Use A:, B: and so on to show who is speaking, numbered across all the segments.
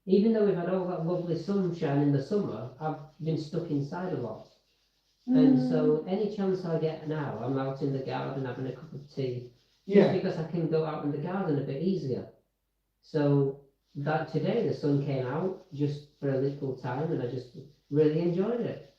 A: even though we've had all that lovely sunshine in the summer, I've been stuck inside a lot. And so any chance I get now, I'm out in the garden having a cup of tea, just
B: Yeah.
A: because I can go out in the garden a bit easier. So that today the sun came out just for a little time, and I just really enjoyed it.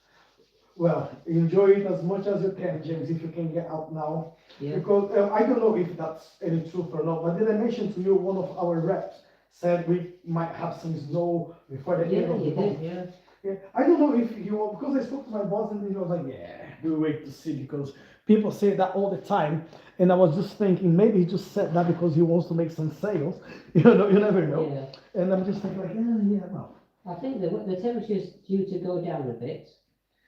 B: Well, enjoy it as much as you can, James, if you can get out now.
A: Yeah,
B: Because I don't know if that's any truth or not, but did I mention to you one of our reps said we might have some snow before the end
A: yeah,
B: of the
A: you
B: month?
A: did, yeah.
B: Yeah, I don't know if you because I spoke to my boss and he was like, yeah, we'll wait to see because people say that all the time. And I was just thinking maybe he just said that because he wants to make some sales. You never know.
A: Yeah,
B: And I'm just thinking like, yeah, well.
A: I think the temperature's due to go down a bit,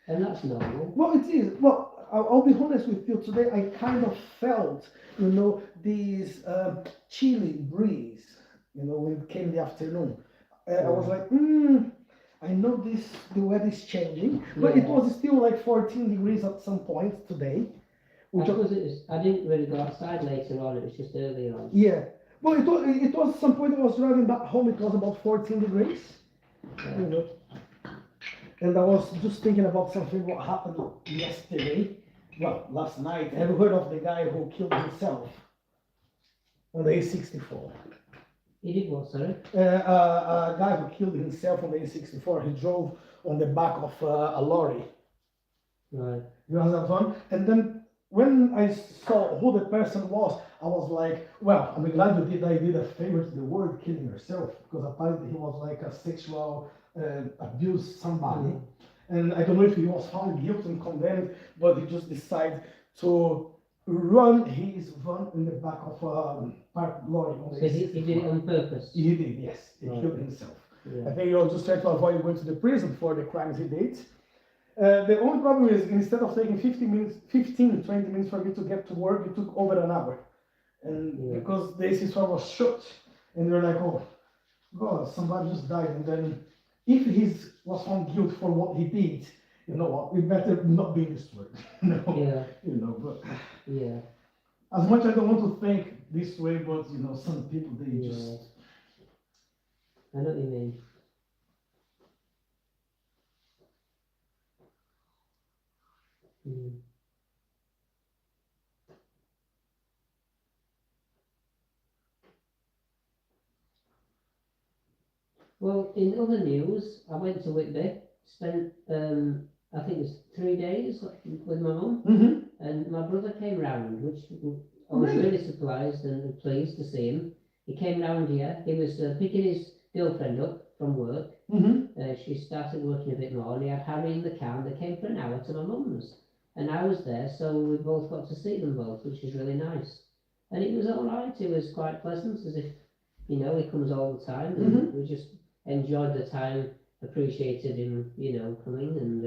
A: and that's normal.
B: Well, it is. Well, I'll be honest with you. Today, I kind of felt, this chilly breeze. When it came in the afternoon, I was like, I know the weather is changing, but it
A: Yeah.
B: was still like 14 degrees at some point today.
A: I
B: Which,
A: suppose I didn't really go outside later on, it was just earlier on.
B: yeah. Well, it was some point I was driving back home. It was about 14 degrees.
A: Yeah.
B: You know, and I was just thinking about something what happened yesterday. Well, last night. Have you heard of the guy who killed himself on the A64?
A: You did what, sorry?
B: A guy who killed himself on the A64. He drove on the back of a lorry.
A: Right.
B: You know that one? And then when I saw who the person was, I was like, well, I'm glad I did a favor to the world killing yourself, because apparently he was like a sexual abuse somebody. And I don't know if he was found guilty and condemned, but he just decided to run his van in the back of a parked lorry on the
A: So he did it on purpose?
B: He did, yes. He
A: Right.
B: killed himself.
A: Yeah.
B: I think he was just trying to avoid going to the prison for the crimes he did. The only problem is instead of taking 20 minutes for me to get to work, it took over an hour. And
A: Yeah.
B: because the AC was shut, and you're like, oh, God, somebody just died. And then if he was found guilty for what he did, you know what, we better not be in this world.
A: Yeah.
B: But
A: Yeah.
B: as much as I don't want to think this way, but some people, they
A: Yeah.
B: just.
A: I know what you mean. Mm. Well, in other news, I went to Whitby, spent I think it was 3 days with my mum,
B: Mm-hmm.
A: and my brother came round, which I
B: Oh,
A: was
B: really?
A: really surprised and pleased to see him. He came round here. He was picking his girlfriend up from work.
B: Mm-hmm.
A: She started working a bit more, and he had Harry in the car, and they came for an hour to my mum's. And I was there, so we both got to see them both, which is really nice. And it was all right. It was quite pleasant, as if he comes all the time, and we just enjoyed the time, appreciated him, coming, and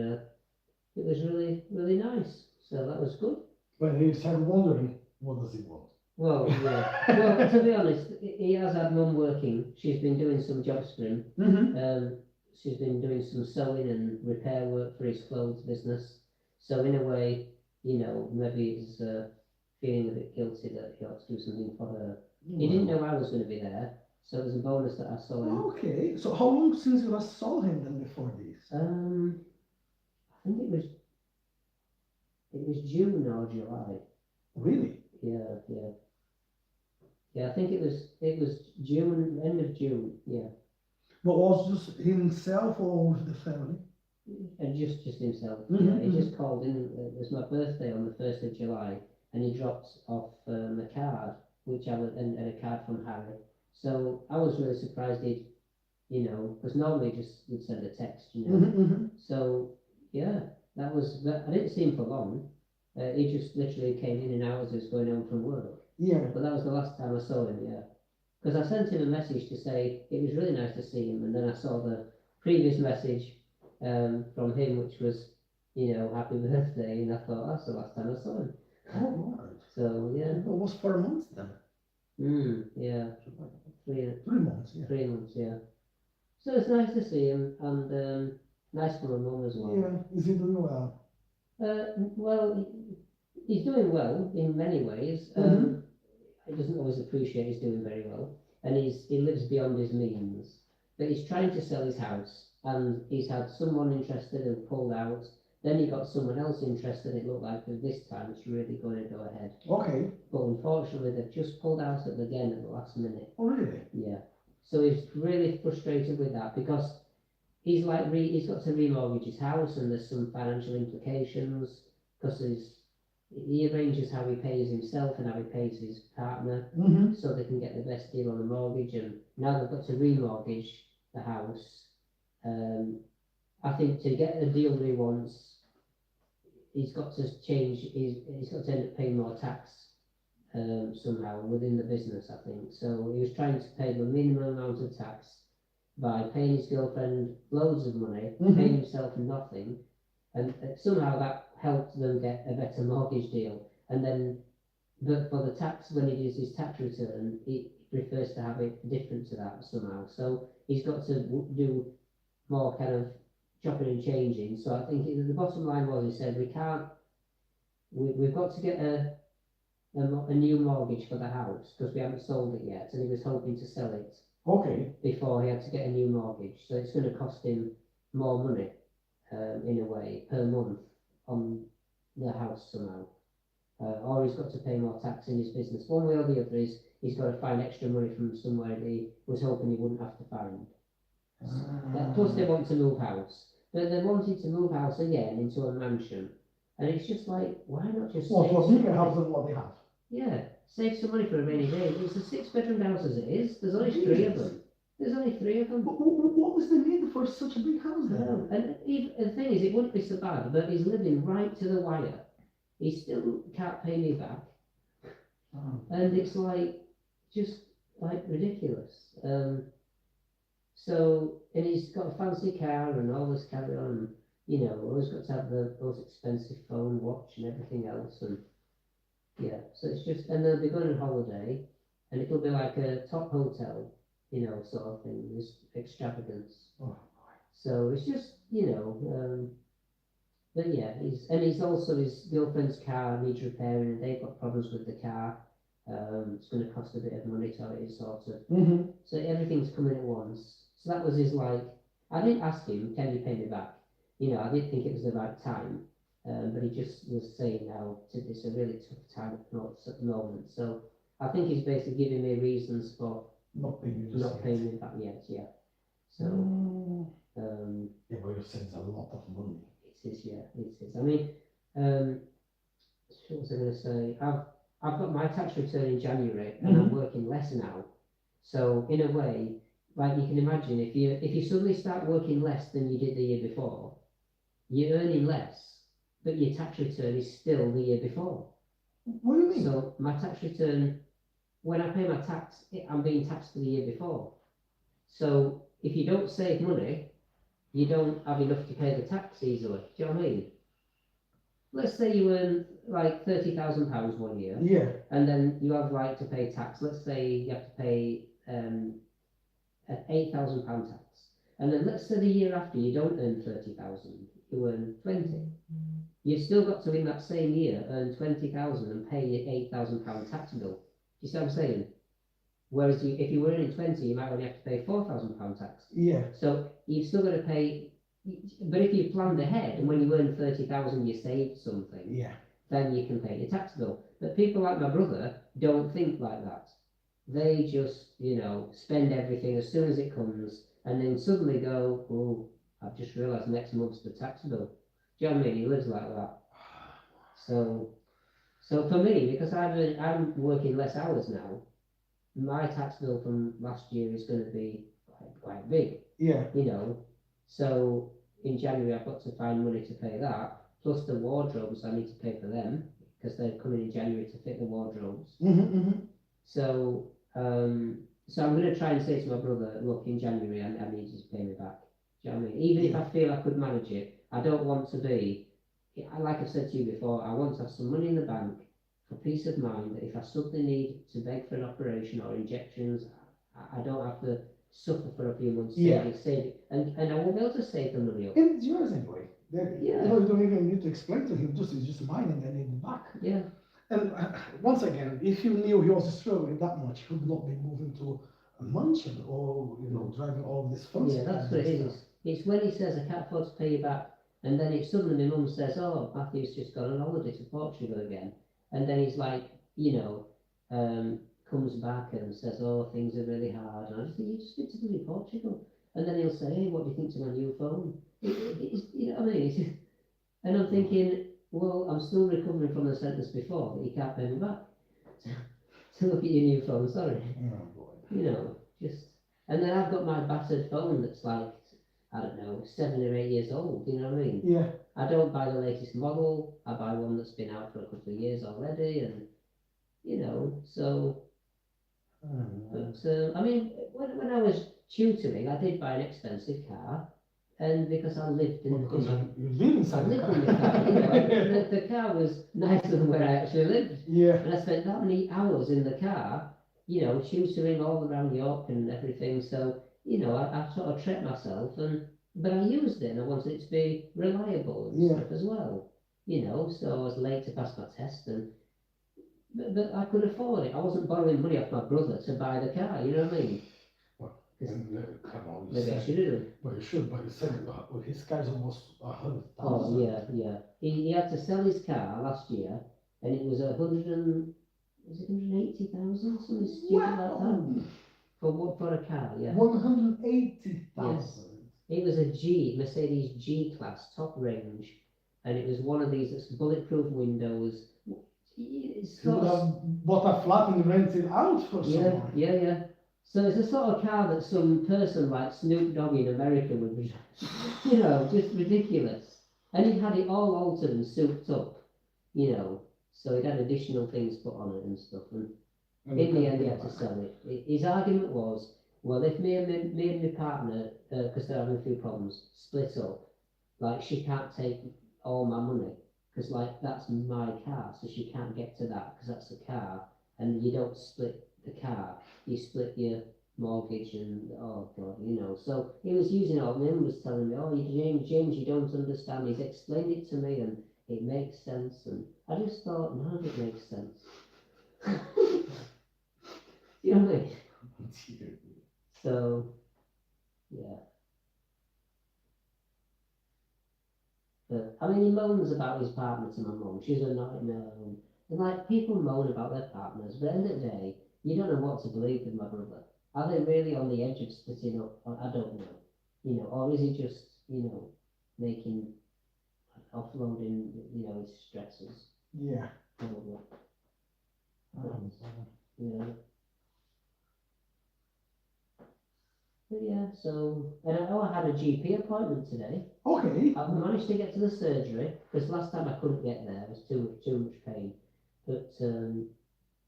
A: it was really, really nice. So that was good.
B: But he started wondering, what does he want?
A: Well, yeah. Well, to be honest, he has had mum working. She's been doing some jobs for him.
B: Mm-hmm.
A: She's been doing some sewing and repair work for his clothes business. So in a way, maybe he's feeling a bit guilty that he ought to do something for her. He didn't know I was going to be there, so it was a bonus that I saw him.
B: Okay, so how long since you last saw him then before this?
A: I think it was June or July.
B: Really?
A: Yeah. Yeah, I think it was June, end of June. Yeah.
B: But was just himself or with the family?
A: And just himself.
B: Mhm,
A: Yeah, he
B: mhm.
A: just called in. It was my birthday on the 1st of July, and he dropped off a card, which I was, and a card from Harry. So I was really surprised he'd, because normally just would send a text,
B: Mm-hmm.
A: So yeah, that was. I didn't see him for long. He just literally came in and out as he was going home from work.
B: Yeah.
A: But that was the last time I saw him. Yeah, because I sent him a message to say it was really nice to see him, and then I saw the previous message from him, which was, happy birthday, and I thought that's the last time I saw him.
B: Oh, right.
A: So yeah,
B: Almost 4 months then.
A: yeah, 3
B: 3 months, yeah.
A: 3 months, yeah. So it's nice to see him, and nice for my mum as well.
B: Yeah, is he doing well?
A: Well, he's doing well in many ways. He doesn't always appreciate he's doing very well, and he lives beyond his means. but he's trying to sell his house, and he's had someone interested who pulled out. Then he got someone else interested. It looked like that this time it's really going to go ahead.
B: Okay.
A: But unfortunately, they've just pulled out again at the last minute.
B: Oh, really?
A: Yeah. So he's really frustrated with that because he's like he's got to remortgage his house, and there's some financial implications because he arranges how he pays himself and how he pays his partner,
B: Mm-hmm.
A: so they can get the best deal on the mortgage. And now they've got to remortgage the house. I think to get a deal that he wants, he's got to change. He's got to end up paying more tax somehow within the business, I think. So he was trying to pay the minimum amount of tax by paying his girlfriend loads of money, paying himself nothing, and somehow that helped them get a better mortgage deal. And then, but for the tax, when he does his tax return, he prefers to have it different to that somehow. So he's got to do more kind of chopping and changing. So I think the bottom line was, he said, we've got to get a new mortgage for the house because we haven't sold it yet, and he was hoping to sell it
B: Okay.
A: before he had to get a new mortgage. So it's going to cost him more money, in a way, per month on the house somehow. Or he's got to pay more tax in his business. One way or the other is he's got to find extra money from somewhere that he was hoping he wouldn't have to find. Plus they want to move house. But they wanted to move house again into a mansion. And it's just like, why not just
B: Well,
A: save
B: for
A: some
B: bigger
A: money?
B: house than what they have.
A: Yeah, save some money for a rainy day. It's a 6-bedroom house as it is. There's only 3 of them. There's only 3 of them.
B: What was the need for such a big house then?
A: No, and even, the thing is, it wouldn't be so bad, but he's living right to the wire. He still can't pay me back. And it's like, just like ridiculous. So, and he's got a fancy car and all this carry on, and, you know, always got to have the most expensive phone, watch and everything else, and yeah, so it's just, and they'll be going on holiday, and it'll be like a top hotel, you know, sort of thing, this extravagance.
B: Oh,
A: So it's just, you know, but yeah, he's also, his girlfriend's car needs repairing, and they've got problems with the car. It's going to cost a bit of money to have it sorted. So everything's coming at once. So that was his, like, I didn't ask him, can you pay me back? You know, I didn't think it was the right time. But he just was saying how it's a really tough time at the moment. So I think he's basically giving me reasons for
B: not paying
A: me back yet, yeah. So,
B: yeah, but you said it's a lot of money.
A: It is, yeah, it is. I mean, what was I going to say? I've got my tax return in January, and I'm working less now. So in a way, like you can imagine, if you suddenly start working less than you did the year before, you're earning less, but your tax return is still the year before.
B: What do you mean?
A: So my tax return, when I pay my tax, I'm being taxed for the year before. So if you don't save money, you don't have enough to pay the tax easily. Do you know what I mean? Let's say you earn like £30,000 one year,
B: Yeah.
A: and then you have right to pay tax. Let's say you have to pay £8,000 tax, and then let's say the year after you don't earn 30,000, you earn 20. You've still got to in that same year earn 20,000 and pay your £8,000 tax bill. Do you see what I'm saying? Whereas if you were earning 20, you might only have to pay £4,000 tax.
B: Yeah.
A: So you've still got to pay. But if you planned ahead and when you earn 30,000 you saved something,
B: Yeah.
A: then you can pay your tax bill. But people like my brother don't think like that. They just, you know, spend everything as soon as it comes, and then suddenly go, oh, I've just realised next month's the tax bill. Do you know what I mean? He lives like that. So for me, because I'm working less hours now, my tax bill from last year is going to be quite big.
B: Yeah.
A: You know, so in January I've got to find money to pay that, plus the wardrobes I need to pay for them, because they're coming in January to fit the wardrobes. So I'm going to try and say to my brother, look, in January I need you to pay me back. Do you know what I mean? Even if I feel I could manage it, I don't want to be, like I've said to you before, I want to have some money in the bank for peace of mind, that if I suddenly need to beg for an operation or injections, I don't have to suffer for a few months, save it, and I won't be able to save the money up.
B: And it's yours anyway.
A: Yeah.
B: You don't even need to explain to him, it's just mine and I need it back.
A: Yeah.
B: And once again, if you knew he was struggling that much, he would not be moving to munching or driving all this fancy
A: Yeah, that's
B: cars
A: what it
B: and
A: is.
B: stuff.
A: It's when he says, I can't afford to pay you back, and then it's suddenly my mum says, oh, Matthew's just gone on holiday to Portugal again. And then he's like, comes back and says, oh, things are really hard. And I just think, you just been to bloody Portugal. And then he'll say, hey, what do you think to my new phone? It's, you know what I mean? And I'm thinking, well, I'm still recovering from the sentence before, that you can't pay me back. So look at your new phone, sorry.
B: Oh boy.
A: Just, and then I've got my battered phone that's like, I don't know, 7 or 8 years old, you know what I mean?
B: Yeah.
A: I don't buy the latest model, I buy one that's been out for a couple of years already, and, so, but, I mean, when I was tutoring, I did buy an expensive car, and because I lived in,
B: Because you live
A: I
B: inside the
A: lived
B: car.
A: in the car, the car was nicer than where I actually lived.
B: Yeah.
A: And I spent that many hours in the car, tutoring all around York and everything. So, I sort of tricked myself, but I used it and I wanted it to be reliable and
B: Yeah.
A: stuff as well. So I was late to pass my test, but I could afford it. I wasn't borrowing money off my brother to buy the car, you know what I mean?
B: Come on, you
A: Maybe I
B: said,
A: should have done.
B: but you should, but you said his car's almost 100,000.
A: Oh, yeah. He had to sell his car last year, and it was 180,000, something stupid like that. For a car, yeah.
B: 180,000.
A: It was a Mercedes G-Class, top range, and it was one of these that's bulletproof windows. It's
B: You
A: sort
B: would
A: of,
B: have bought a flat and rented out for someone.
A: yeah. So it's a sort of car that some person like Snoop Dogg in America would be, just ridiculous. And he had it all altered and souped up, so it had additional things put on it and stuff. And in the end, he had to sell it. His argument was, well, if me and my partner, because they're having a few problems, split up, like she can't take all my money, because like that's my car, so she can't get to that because that's the car, and you don't split the car, you split your mortgage and oh god, So he was using it all. And him was telling me, oh, James, you don't understand. He's explained it to me, and it makes sense. And I just thought, none of it makes sense. You know what I mean? So, yeah. But, I mean, he moans about his partner to my mum. She's a nightmare. And like, people moan about their partners, but at the end of the day, you don't know what to believe with my brother. Are they really on the edge of splitting up? I don't know. Or is he just, making, offloading, his stresses?
B: Yeah.
A: Probably. But yeah, so, and I had a GP appointment today.
B: Okay.
A: I managed to get to the surgery, because last time I couldn't get there, it was too much pain. But,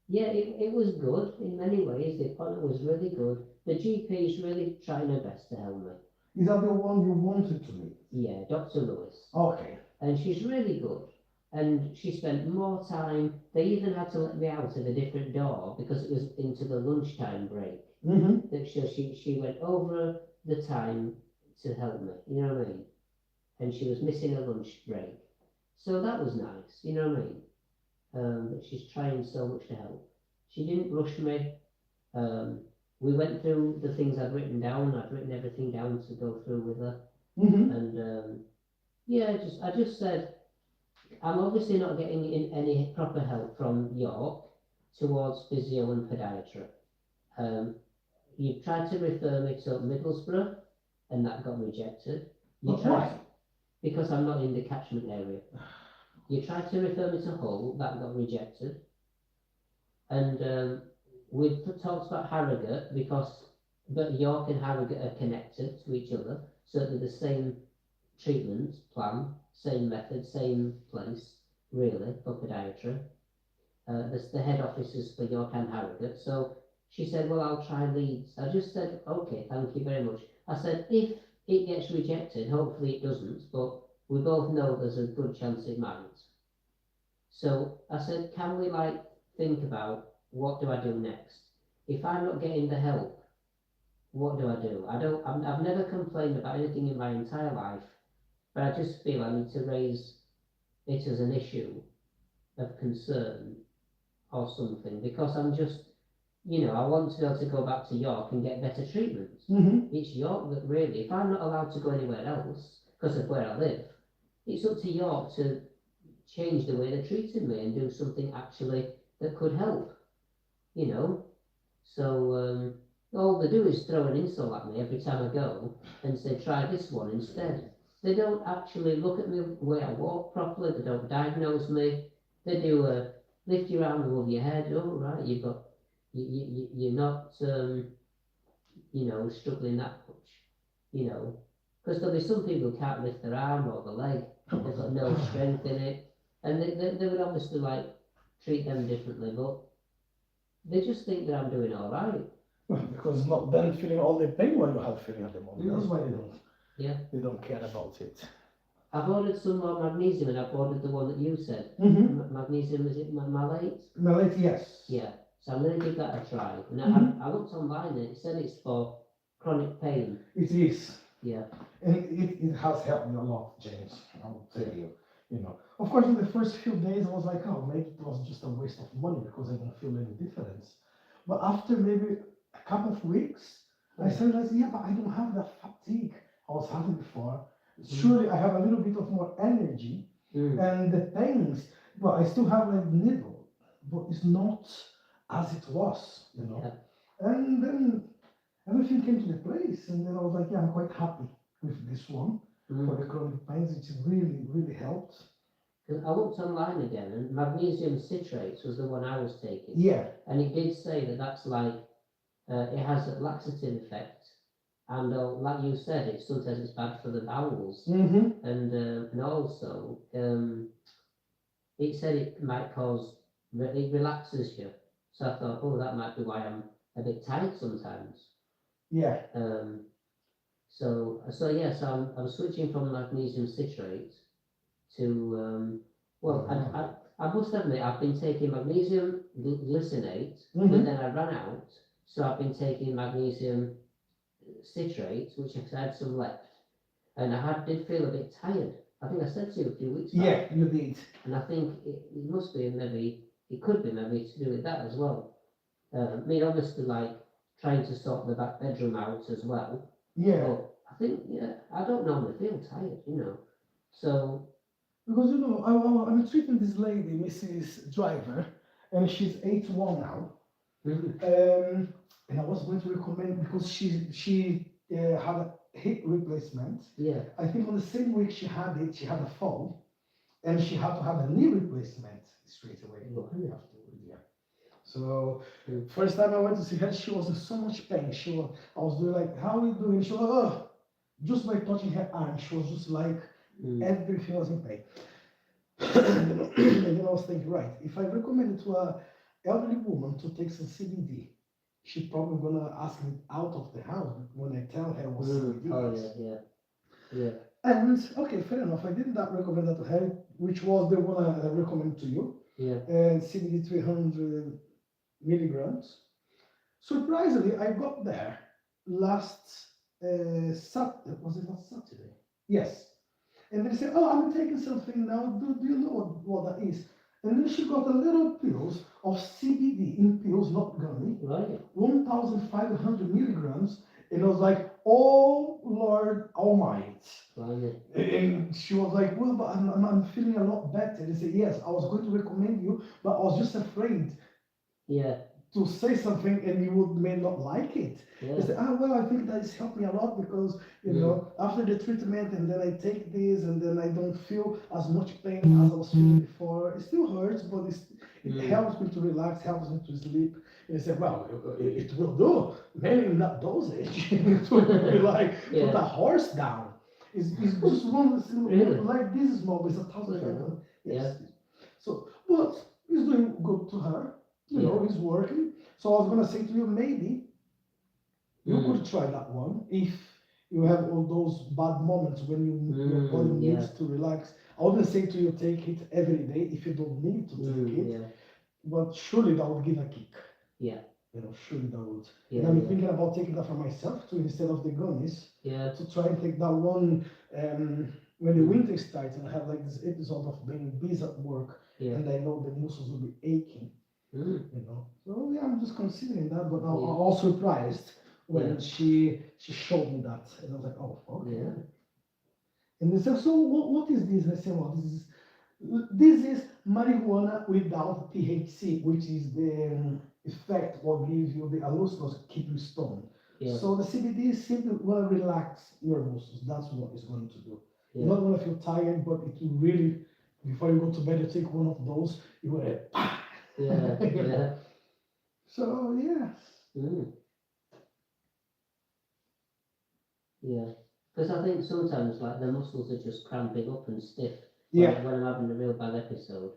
A: yeah, it was good in many ways. The appointment was really good. The GP is really trying her best to help me.
B: Is that the one you wanted to meet?
A: Yeah, Dr. Lewis.
B: Okay.
A: And she's really good. And she spent more time. They even had to let me out of a different door because it was into the lunchtime break.
B: Mm-hmm.
A: That she went over the time to help me, you know what I mean? And she was missing a lunch break. So that was nice, you know what I mean? But she's trying so much to help. She didn't rush me. We went through the things I'd written down. I'd written everything down to go through with her.
B: Mm-hmm.
A: And yeah, I just said, I'm obviously not getting in any proper help from York towards physio and podiatry. You tried to refer me to Middlesbrough, and that got rejected.
B: Why?
A: Because I'm not in the catchment area. You tried to refer me to Hull, that got rejected. And we talked about Harrogate, but York and Harrogate are connected to each other, so they're the same treatment plan, same method, same place, really, for podiatry. The head offices for York and Harrogate. So she said, well, I'll try Leeds. I just said, okay, thank you very much. I said, if it gets rejected, hopefully it doesn't, but we both know there's a good chance it might. So I said, can we think about what do I do next? If I'm not getting the help, what do I do? I've never complained about anything in my entire life, but I just feel I need to raise it as an issue of concern or something, because I'm just you know, I want to be able to go back to York and get better treatment.
B: Mm-hmm.
A: It's York that really, if I'm not allowed to go anywhere else because of where I live, it's up to York to change the way they're treating me and do something actually that could help, you know. So all they do is throw an insult at me every time I go and say, try this one instead. They don't actually look at me the way I walk properly, they don't diagnose me. They do lift your arm above your head, oh right, you've got, you're not, you know, struggling that much, you know. Because there'll be some people who can't lift their arm or their leg, they've got no strength in it. And they would obviously like treat them differently, but they just think that I'm doing all right.
B: Because not them feeling all the pain what you have feeling at the moment. That's
A: Mm.
B: why they don't.
A: Yeah.
B: They don't care about it.
A: I've ordered some more magnesium and I've ordered the one that you said.
B: Mm-hmm.
A: Magnesium, is it malate?
B: Malate, yes.
A: Yeah. So I'm going to give that a try. And I looked online and it said it's for chronic pain.
B: It is.
A: Yeah.
B: And it has helped me a lot, James. I will tell you. You know, of course, in the first few days, I was like, oh, maybe it was just a waste of money because I don't feel any difference. But after maybe a couple of weeks, I realized, yeah, but I don't have that fatigue I was having before. Surely I have a little bit of more energy, and the pains, well, I still have a needle, but it's not as it was, you know.
A: Yeah.
B: And then everything came to the place, and then I was like, yeah, I'm quite happy with this one for the chronic pains. It's really, really helped.
A: I looked online again, and magnesium citrate was the one I was taking.
B: Yeah.
A: And it did say that that's like, it has a laxative effect. And like you said, it sometimes it's bad for the bowels.
B: Mm-hmm.
A: And also, it said it might cause, it relaxes you. So I thought, oh, that might be why I'm a bit tight sometimes.
B: Yeah.
A: So I'm switching from magnesium citrate to, I must admit, I've been taking magnesium glycinate, but then I ran out, so I've been taking magnesium citrate, which I had some left, and did feel a bit tired. I think I said to you a few weeks back.
B: Yeah, you did.
A: And I think it must be maybe, it could be maybe to do with that as well. I mean, obviously, like trying to sort the back bedroom out as well.
B: Yeah.
A: But I think, yeah, I don't normally feel tired, you know. So.
B: Because, you know, I'm treating this lady, Mrs. Driver, and she's 81 now. And I was going to recommend, because she had a hip replacement.
A: Yeah.
B: I think on the same week she had it, she had a fall, and she had to have a knee replacement straight away. Look, we have to, yeah. So first time I went to see her, she was in so much pain. I was doing like, how are you doing? She was like, oh, just by touching her arm, she was just like, everything was in pain. And then I was thinking, right, if I recommend it to an elderly woman to take some CBD, she's probably gonna ask me out of the house when I tell her what CBD is.
A: Yeah.
B: And okay, fair enough. I did not recommend that to her, which was the one I recommend to you.
A: Yeah.
B: And CBD 300 milligrams. Surprisingly, I got there last Saturday. Was it last Saturday? Yes. And they said, oh, I'm taking something now. Do you know what that is? And then she got a little pills of CBD in pills, not gummy.
A: Right.
B: 1,500 milligrams. And I was like, oh, Lord Almighty.
A: Right.
B: And she was like, well, but I'm feeling a lot better. They said, yes, I was going to recommend you, but I was just afraid.
A: Yeah.
B: To say something and you may not like it.
A: Yeah.
B: They say, well, I think that has helped me a lot because, you know, after the treatment and then I take this and then I don't feel as much pain as I was feeling before. It still hurts, but it helps me to relax, helps me to sleep. And they say, well, it will do. Maybe in that dosage, it will be like, put a horse down. It's just one,
A: really?
B: like this small, but it's 1,000. Yes. So, but it's doing good to her. You know, it's working. So I was gonna say to you, maybe you could try that one if you have all those bad moments when your body needs to relax. I wouldn't say to you take it every day if you don't need to take it, but surely that would give a kick.
A: Yeah.
B: You know, surely that would.
A: Yeah,
B: and I'm thinking about taking that for myself too instead of the gummies.
A: Yeah.
B: To try and take that one when the winter starts and I have like this episode of being busy at work and I know the muscles will be aching.
A: Mm.
B: you know. So yeah, I'm just considering that, but I
A: Yeah.
B: was surprised when
A: Yeah.
B: she showed me that, and I was like, oh, okay.
A: Yeah.
B: And they said, so what is this? And I said, well, this is marijuana without THC, which is the effect what gives you the hallucinogens, keep you stoned.
A: Yeah.
B: So the CBD is simply will relax your muscles. That's what it's going to do. You're
A: Yeah.
B: not going to feel tired, but it will really, before you go to bed, you take one of those, you will,
A: Yeah.
B: you know.
A: Yeah.
B: So yeah,
A: Mm. Yeah. Because I think sometimes like the muscles are just cramping up and stiff
B: yeah.
A: when I'm having a real bad episode,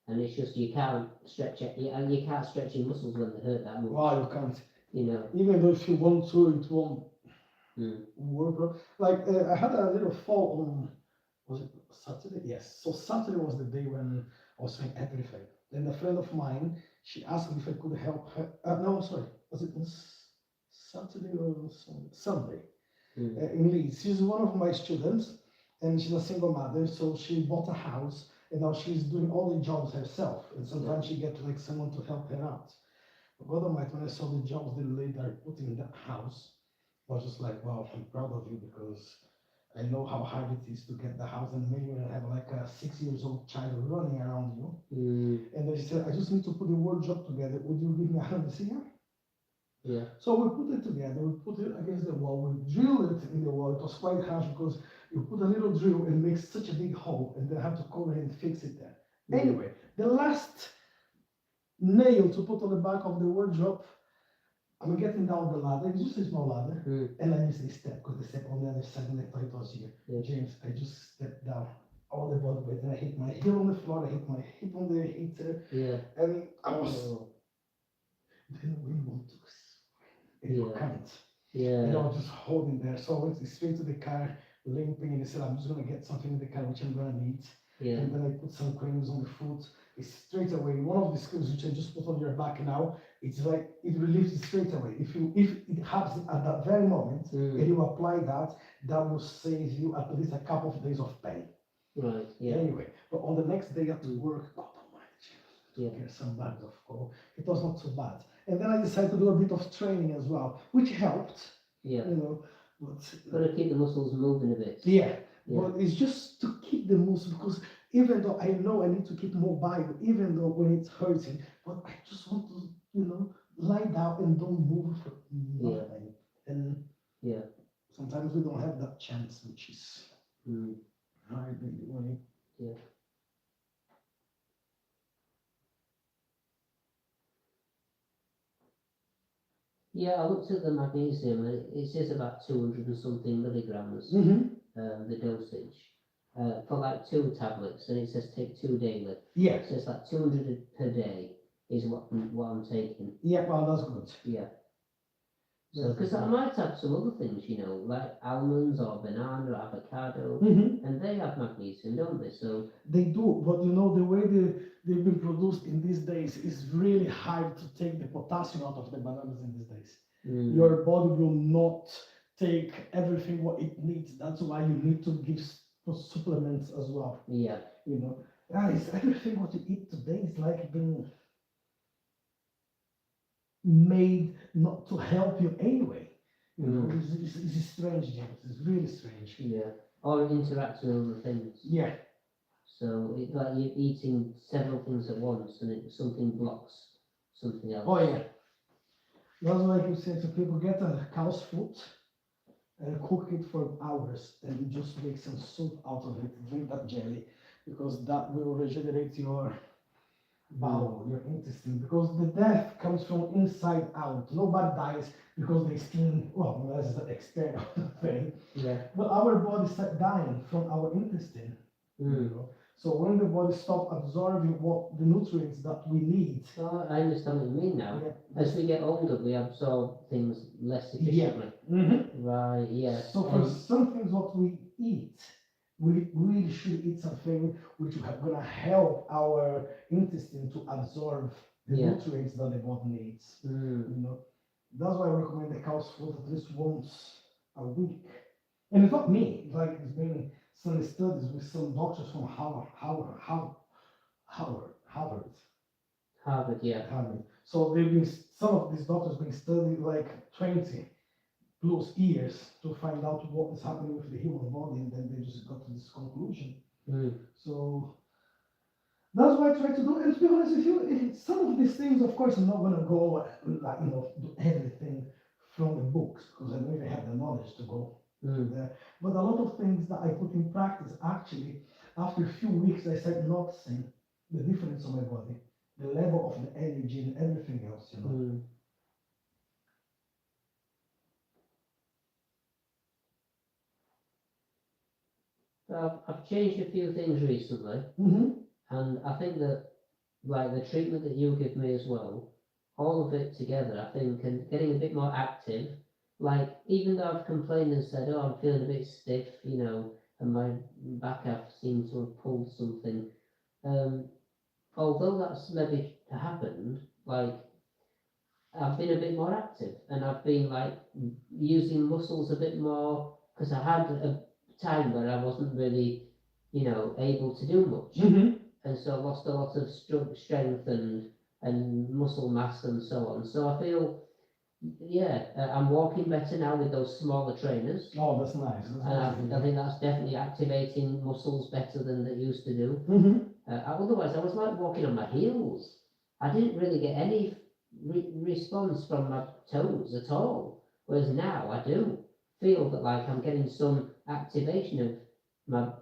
A: and it's just you can't stretch it. You can't stretch your muscles when they hurt that much.
B: Wow, you can't.
A: You know.
B: Even though if you want to, it won't
A: Mm.
B: work. Like I had a little fall on, was it Saturday? Yes. So Saturday was the day when I was doing everything. Then a friend of mine, she asked me if I could help her. No, sorry, was it on Saturday or Sunday?
A: Mm.
B: In Leeds. She's one of my students, and she's a single mother. So she bought a house, and now she's doing all the jobs herself. And sometimes she gets like someone to help her out. But God Almighty, when I saw the jobs the lady are putting in that house, I was just like, wow, I'm proud of you because I know how hard it is to get the house, and maybe when you have like a 6 years old child running around you.
A: Mm.
B: And then she said, I just need to put the wardrobe together. Would you give me a hand? I said, yeah.
A: Yeah.
B: So we put it together, we put it against the wall, we drilled it in the wall. It was quite harsh because you put a little drill and makes such a big hole, and then have to cover it and fix it there.
A: Mm.
B: Anyway, the last nail to put on the back of the wardrobe, I'm getting down the ladder, it's just a small ladder,
A: Mm.
B: and I missed the step because the step on the other side and I thought it was here.
A: Yeah.
B: James, I just stepped down all the bottom weight and I hit my heel on the floor, I hit my hip on the heater,
A: Yeah.
B: and I was,
A: Oh.
B: then we want to, and you
A: Yeah.
B: can't. And I
A: Yeah.
B: was just holding there. So I went straight to the car, limping, and I said, I'm just gonna get something in the car which I'm gonna need.
A: Yeah.
B: And then I put some creams on the foot. It's straight away. One of the creams which I just put on your back now, it's like it relieves it straight away. If it happens at that very moment and
A: Mm.
B: you apply that, that will save you at least a couple of days of pain.
A: Right. Yeah.
B: Anyway, but on the next day after
A: Mm.
B: work, God Almighty, to
A: Yeah.
B: get some bags of coal. It was not so bad. And then I decided to do a bit of training as well, which helped,
A: Yeah.
B: you know. But
A: Got to keep the muscles moving a bit.
B: yeah,
A: Yeah.
B: but it's just to keep the muscle because even though I know I need to keep mobile, even though when it's hurting, but I just want to, lie down and don't move for nothing. And
A: Yeah.
B: sometimes we don't have that chance, which is
A: Mm.
B: hard anyway.
A: Yeah. Yeah, I looked at the magnesium and it says about 200 and something milligrams, the dosage, for like 2 tablets, and it says take 2 daily.
B: Yeah,
A: So it's like 200 per day is what I'm taking.
B: yeah, well, that's good.
A: Yeah. So,
B: That's
A: because I
B: good.
A: might have some other things, like almonds or banana or avocado,
B: Mhm.
A: and they have magnesium, don't they? So,
B: They do, but the way they've been produced in these days is really hard to take the potassium out of the bananas in these days.
A: mm,
B: Your body will not take everything what it needs. That's why you need to give supplements as well.
A: yeah,
B: Guys, everything what you eat today is like being made not to help you anyway. It's strange, James. It's really strange.
A: yeah, or interacting with other things.
B: Yeah.
A: So, like you're eating several things at once, and something blocks something else.
B: Oh yeah. That's like you said to people, get a cow's foot and cook it for hours and just make some soup out of it. Drink that jelly because that will regenerate your bowel, your intestine. Because the death comes from inside out. Nobody dies because they steam. Well, that's the external thing.
A: Yeah.
B: But our body start dying from our intestine.
A: Mm.
B: So when the body stop absorbing what the nutrients that we need.
A: So I understand what you mean now.
B: Yeah.
A: As we get older, we absorb things less
B: Yeah.
A: efficiently.
B: Mm-hmm.
A: Right. Yeah.
B: So for some things what we eat, we really should eat something which are gonna help our intestine to absorb the
A: Yeah.
B: nutrients that the body needs.
A: Mm.
B: That's why I recommend the cow's foot at least once a week. And it's not me. It's like it's been some studies with some doctors from Harvard.
A: Harvard, yeah.
B: Harvard. So they've been, some of these doctors been studying like 20 plus years to find out what is happening with the human body, and then they just got to this conclusion.
A: Mm.
B: So that's what I try to do. And to be honest with you, some of these things, of course, I'm not gonna go like do everything from the books because I don't even have the knowledge to go
A: Mm.
B: there. But a lot of things that I put in practice, actually, after a few weeks, I started noticing the difference on my body, the level of the energy and everything else.
A: Mm. I've changed a few things recently,
B: Mm-hmm.
A: and I think that, like the treatment that you give me as well, all of it together, I think, and getting a bit more active. Like, even though I've complained and said, oh, I'm feeling a bit stiff, and my back I've seemed to have pulled something. Although that's maybe happened, like, I've been a bit more active, and I've been like using muscles a bit more because I had a time where I wasn't really, able to do much,
B: Mm-hmm.
A: and so I lost a lot of strength and muscle mass and so on. So I feel, yeah, I'm walking better now with those smaller trainers,
B: Oh, that's nice. That's
A: and I think that's definitely activating muscles better than they used to do.
B: Mm-hmm.
A: Otherwise, I was like walking on my heels. I didn't really get any response from my toes at all. Whereas now I do feel that like I'm getting some activation of my,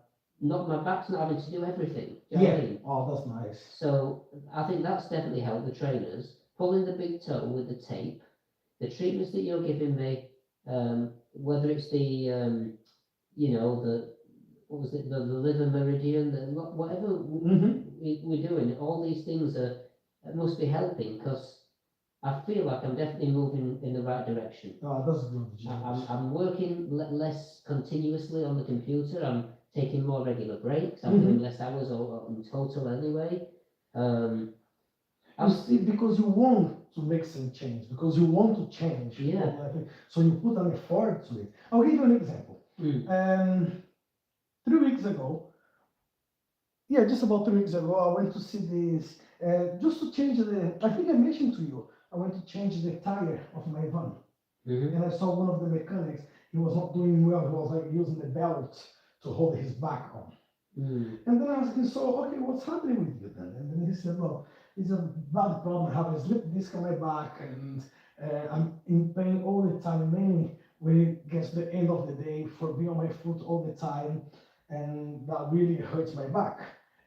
A: not my back's not having to do everything. Do you know what I
B: Yeah.
A: mean?
B: Oh, that's nice.
A: So I think that's definitely helped the trainers. Pulling the big toe with the tape, the treatments that you're giving me, whether it's the, the, what was it, the liver meridian, whatever
B: Mm-hmm.
A: we're doing, all these things must be helping because I feel like I'm definitely moving in the right direction.
B: Oh, that's good.
A: I'm working less continuously on the computer. I'm taking more regular breaks. I'm
B: Mhm.
A: doing less hours in total anyway.
B: You see, because you want to make some change, because you want to change.
A: Yeah.
B: So you put an effort to it. I'll give you an example.
A: Mm.
B: 3 weeks ago, yeah, just about 3 weeks ago, I went to see this, just to change I think I mentioned to you, I went to change the tire of my van.
A: Mhm.
B: And I saw one of the mechanics, he was not doing well, he was like using the belt to hold his back on.
A: Mm.
B: And then I asked him, so, okay, what's happening with you then? And then he said, well, it's a bad problem. I have a slip disc on my back, and I'm in pain all the time, mainly when it gets to the end of the day, for being on my foot all the time, and that really hurts my back.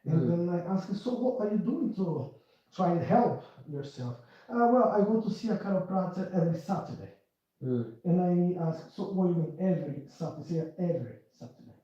B: And then I asked him, so what are you doing to try and help yourself? Well, I go to see a chiropractor every Saturday.
A: Mm.
B: And I asked, so what do you mean every Saturday? He said, every Saturday.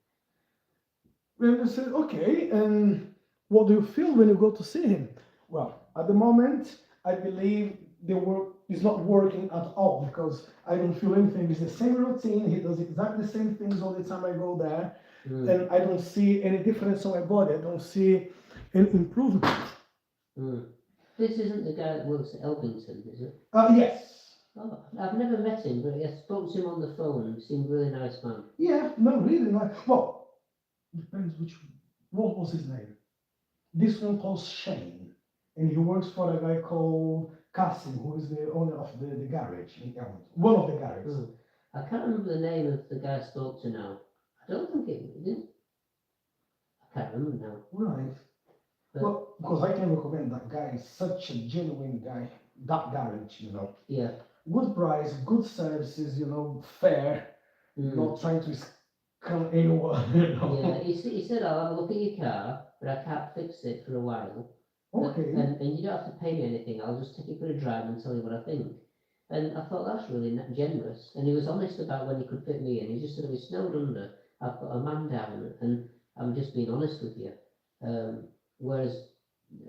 B: And I said, okay, and what do you feel when you go to see him? Well, at the moment, I believe the work is not working at all because I don't feel anything. It's the same routine. He does exactly the same things all the time I go there.
A: Mm.
B: And I don't see any difference on my body. I don't see any improvement.
A: Mm. This isn't the guy that works at Elbington, is it?
B: Yes.
A: Oh, I've never met him, but I spoke to him on the phone. He seemed a really nice man.
B: Yeah, no, really nice. Well, depends which, what was his name? This one called Shane, and he works for a guy called Kasim, who is the owner of the garage in Elmwood. One of the garages.
A: Mm. I can't remember the name of the guy I spoke to now. I don't think it did. I can't remember now.
B: Right.
A: But-
B: Well, because I can recommend that guy, is such a genuine guy. That garage,
A: Yeah.
B: good price, good services, fair,
A: Mm.
B: not trying to scam anyone,
A: Yeah, he said, I'll have a look at your car, but I can't fix it for a while.
B: Okay.
A: And you don't have to pay me anything, I'll just take it for a drive and tell you what I think. And I thought that's really generous. And he was honest about when he could fit me in. He just said, if it's snowed under, I've got a man down, and I'm just being honest with you. Whereas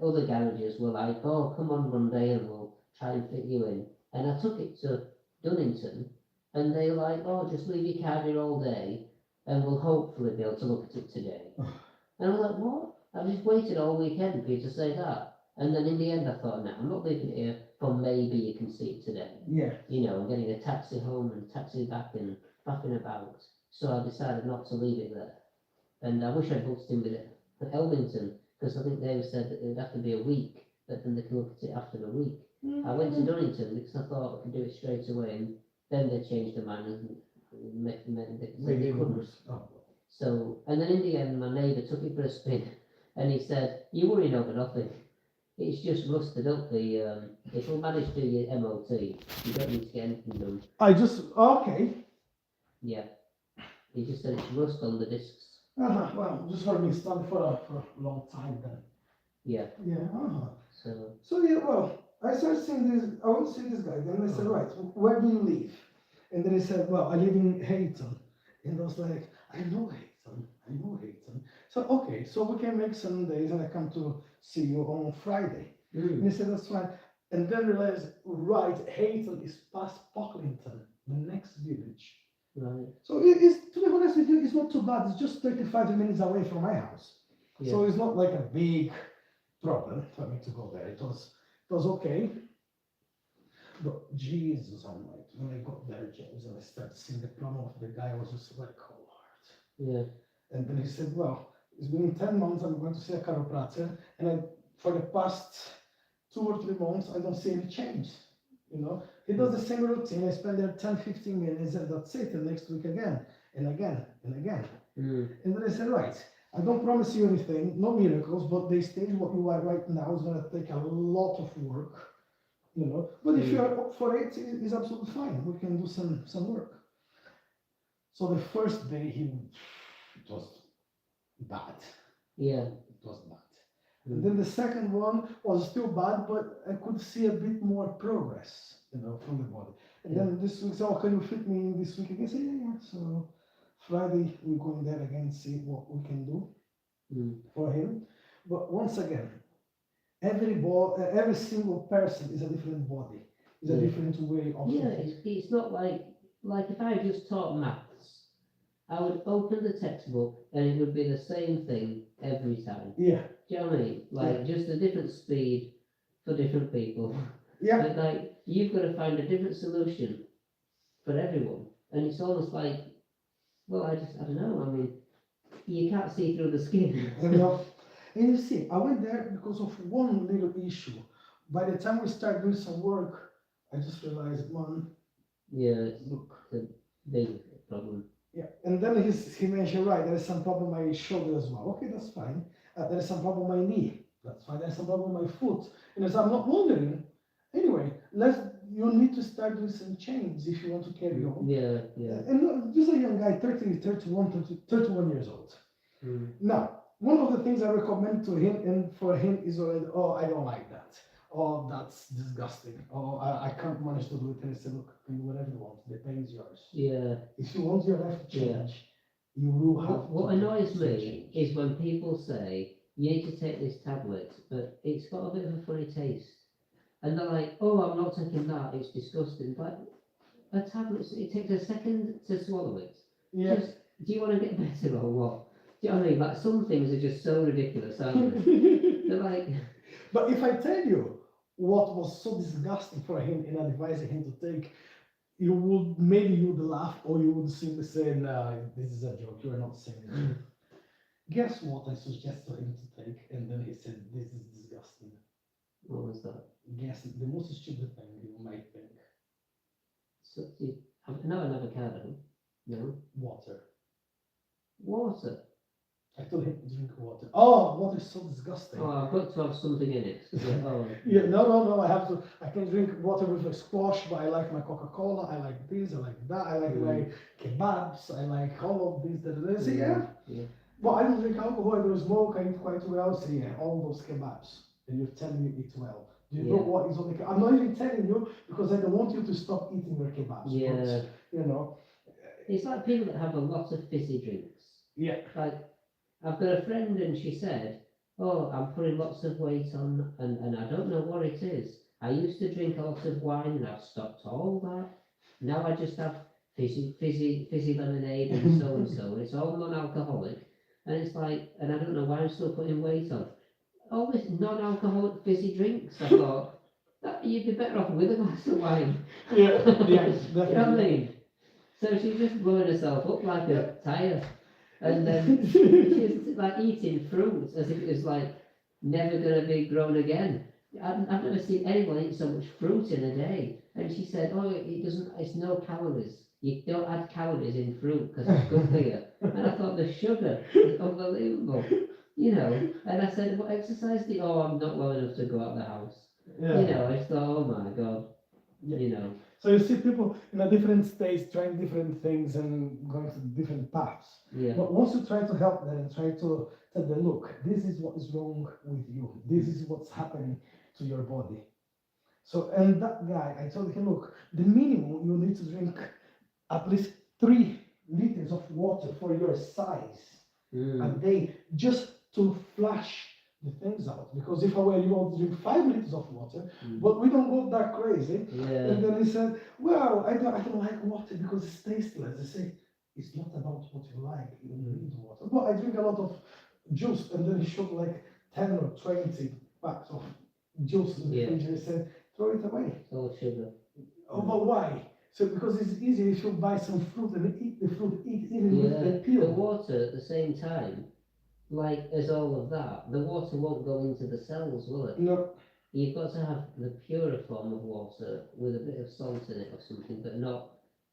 A: other garages were like, oh, come on Monday and we'll try and fit you in. And I took it to Dunnington, and they were like, oh, just leave your car here all day, and we'll hopefully be able to look at it today. And I was like, what? I've just waited all weekend for you to say that. And then in the end I thought, no, I'm not leaving it here for maybe you can see it today.
B: Yeah.
A: I'm getting a taxi home and taxi back and faffing about. So I decided not to leave it there. And I wish I'd booked him with it at Elbington, because I think they said that it would have to be a week but then they can look at it after a week. I went to Donington because I thought I could do it straight away, and then they changed their mind and
B: Maybe
A: they
B: it
A: couldn't.
B: was. Oh.
A: So, and then in the end, my neighbour took it for a spin, and he said, "You worried over nothing. It's just rusted up. If we manage to do your MOT, you don't need to get anything done."
B: Okay.
A: Yeah, he just said it's rust on the discs.
B: Well, just for me, stand for a long time then.
A: Yeah,
B: Yeah.
A: so
B: So yeah, well, I started seeing this. I want to see this guy. Then I said, right, where do you live? And then he said, well, I live in Hayton. And I was like, I know Hayton. So okay, so we can make some days, and I come to see you on Friday. And he said, that's fine. And then realized, right, Hayton is past Pocklington, the next village.
A: right.
B: So it's, to be honest with you, it's not too bad. It's just 35 minutes away from my house.
A: Yeah.
B: So it's not like a big problem for me to go there. It was okay. But Jesus Almighty, when I got there, James, and I started seeing the problem of the guy, I was just like, oh Lord.
A: Yeah.
B: And then he said, well, it's been 10 months, I'm going to see a chiropractor, and for the past 2 or 3 months, I don't see any change. You know, he does the same routine. I spend there 10-15 minutes, and that's it. And next week again, and again, and again. And then I said, right, I don't promise you anything, no miracles, but the stage what you are right now is going to take a lot of work. You know, but if you are up for it, it's absolutely fine. We can do some work. So the first day it was bad.
A: Yeah.
B: It was bad. And then the second one was still bad, but I could see a bit more progress, you know, from the body. And then this week, so can you fit me in this week again? I said, yeah. So Friday we're going there again and see what we can do for him. But once again, every single person is a different body, is a different way of.
A: Yeah, it's not like if I just taught maths, I would open the textbook and it would be the same thing every time.
B: Yeah.
A: Do you know what I mean? Like just a different speed for different people.
B: Yeah.
A: But like you've got to find a different solution for everyone, and it's almost like, well, I don't know. I mean, you can't see through the skin.
B: You know? And you see, I went there because of one little issue. By the time we start doing some work, I just realized, man,
A: Yeah,
B: look.
A: it's a big problem.
B: Yeah, and then he mentioned, right, there is some problem with my shoulder as well. Okay, that's fine. There is some problem with my knee. That's fine. There's some problem with my foot. And as I'm not wondering, anyway, you need to start doing some change if you want to carry on.
A: Yeah.
B: And just a young guy, 31 years old. Now, one of the things I recommend to him and for him is already, oh, I don't like that. Oh, that's disgusting. Oh, I can't manage to do it. And I said, look, you can do whatever you want. The pain is yours.
A: Yeah.
B: If you want your life to change, you will have.
A: What annoys me is when people say you need to take this tablet, but it's got a bit of a funny taste, and they're like, "Oh, I'm not taking that. It's disgusting." But a tablet, it takes a second to swallow it.
B: Yeah.
A: Just, do you want to get better or what? Do you know what I mean? Like some things are just so ridiculous, aren't they? They're like.
B: But if I tell you what was so disgusting for him and advising him to take, you would laugh, or you would simply say, no, this is a joke, you are not saying it. Guess what I suggested him to take, and then he said, this is disgusting.
A: What was that?
B: Guess the most stupid thing you might think.
A: So, not an avocado. No.
B: Water.
A: Water.
B: I told him to drink water. Oh, water is so disgusting.
A: Oh, I've got to have something in it. Yeah, oh.
B: Yeah, no, I can drink water with a squash, but I like my Coca-Cola, I like this, I like that, I like my kebabs, I like all of this, that. I say, yeah. But I don't drink alcohol, I don't smoke, I eat quite well, so yeah, all those kebabs. And you're telling me eat well. Do you know what is on the kebab? I'm not even telling you, because I don't want you to stop eating your kebabs.
A: Yeah.
B: But, you know.
A: It's like people that have a lot of fizzy drinks.
B: Yeah.
A: Like, I've got a friend and she said, oh, I'm putting lots of weight on and I don't know what it is. I used to drink a lot of wine and I've stopped all that. Now I just have fizzy lemonade and so and so. It's all non-alcoholic. And it's like, and I don't know why I'm still putting weight on. All this non-alcoholic fizzy drinks, I thought, that you'd be better off with a glass of wine.
B: Yeah, definitely.
A: You know what I mean? So she's just blowing herself up like a tyre. And then she's like eating fruit as if it was like never gonna be grown again. I've never seen anyone eat so much fruit in a day. And she said, oh, it doesn't, it's no calories. You don't add calories in fruit because it's good for you. And I thought the sugar is unbelievable, you know. And I said, what exercise do you, oh, I'm not well enough to go out the house.
B: Yeah.
A: You know, I just thought, oh my God,
B: Yeah.
A: you know.
B: So you see people in a different states trying different things and going to different paths.
A: Yeah,
B: But once you try to help them and try to tell them, look, this is what is wrong with you. This is what's happening to your body. So, and that guy, I told him, look, the minimum you need to drink at least 3 liters of water for your size a
A: mm,
B: day just to flush the things out. Because if I were you, I would drink 5 liters of water,
A: mm,
B: but we don't go that crazy.
A: yeah,
B: And then he said, well, I don't like water because it's tasteless. I say, it's not about what you like, you need water. But I drink a lot of juice, and then he showed like 10 or 20 packs of juice in the
A: Yeah.
B: fridge, and he said, throw it away.
A: it's all sugar.
B: Oh, but why? So because it's easier if you buy some fruit and eat the fruit, eat even with the
A: Yeah,
B: peel.
A: the water at the same time, like as all of that, the water won't go into the cells, will it?
B: No,
A: You've got to have the purer form of water with a bit of salt in it or something, but not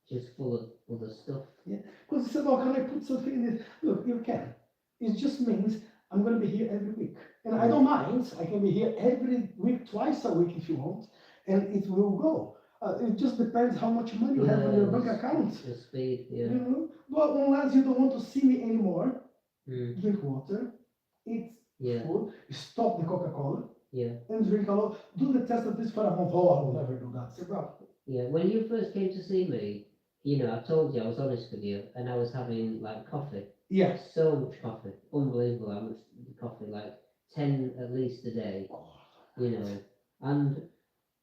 A: just full of other stuff.
B: because he said, oh, can I put something in it? Look, you can. It just means I'm going to be here every week. And I don't mind. I can be here every week, twice a week if you want, and it will go. It just depends how much money you have on your bank account.
A: The speed, yeah.
B: You know? But unless you don't want to see me anymore,
A: Mm,
B: drink water, eat
A: yeah,
B: food, stop the Coca-Cola,
A: yeah,
B: and drink a lot. Do the test of this for a month. Oh, I will never do that. Say, well,
A: yeah. When you first came to see me, you know, I told you I was honest with you, and I was having like coffee,
B: yes.
A: so much coffee, unbelievable how much coffee, like 10 at least a day, you know,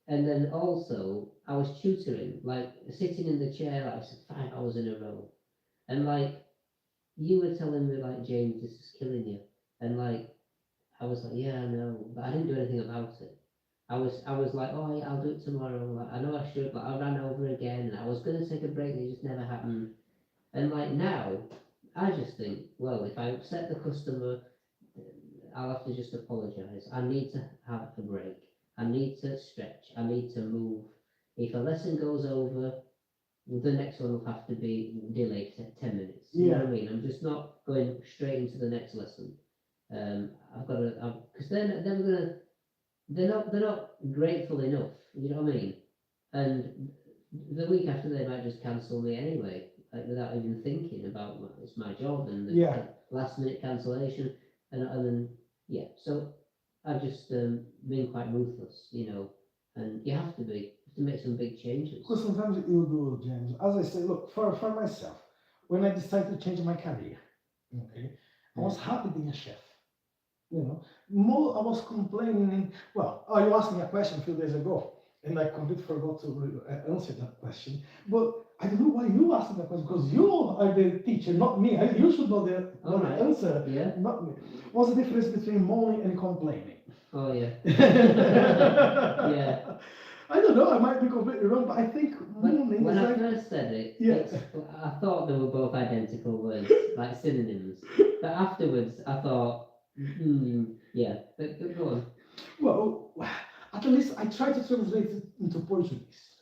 A: and then also I was tutoring, like sitting in the chair like 5 hours in a row, and like you were telling me like James, this is killing you, and like I was like, yeah, I know, but I didn't do anything about it. I was like, oh yeah, I'll do it tomorrow. Like, I know I should, but I ran over again. And I was gonna take a break, and it just never happened. And like now, I just think, well, if I upset the customer, I'll have to just apologise. I need to have a break. I need to stretch. I need to move. If a lesson goes over, the next one will have to be delayed 10 minutes. You know what I mean? I'm just not going straight into the next lesson. I've got to, because they're not grateful enough. You know what I mean? And the week after they might just cancel me anyway, like without even thinking about it's my job and the
B: Yeah.
A: last minute cancellation, and then yeah. So I've just been quite ruthless, you know, and you have to be to make some big changes.
B: Because sometimes you do, James. As I say, look, for myself, when I decided to change my career, okay, I was happy being a chef. You know, more I was complaining. Well, you asked me a question a few days ago, and I completely forgot to answer that question. But I don't know why you asked me that question, because you are the teacher, not me. You should know the
A: Alright.
B: answer,
A: Yeah.
B: not me. What's the difference between moaning and complaining?
A: Oh yeah.
B: Yeah. I don't know, I might be completely wrong, but I think moaning
A: When
B: is
A: I
B: like,
A: first said it,
B: Yeah.
A: I thought they were both identical words, like synonyms. But afterwards, I thought, yeah. But go on.
B: well, at least I try to translate it into Portuguese.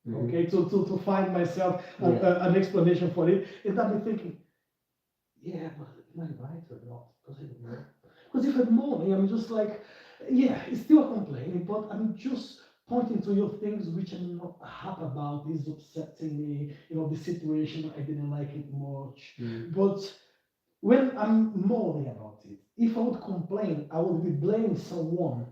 A: Mhm.
B: Okay, to find myself
A: Yeah.
B: an explanation for it, and I've been thinking, yeah, but am I right or not? Because I don't know. Because if I'm moaning, I'm just like, yeah, it's still a complaining, but I'm just pointing to your things which I'm not happy about, is upsetting me, you know, the situation, I didn't like it much.
A: Mm.
B: But when I'm moaning about it, if I would complain, I would be blaming someone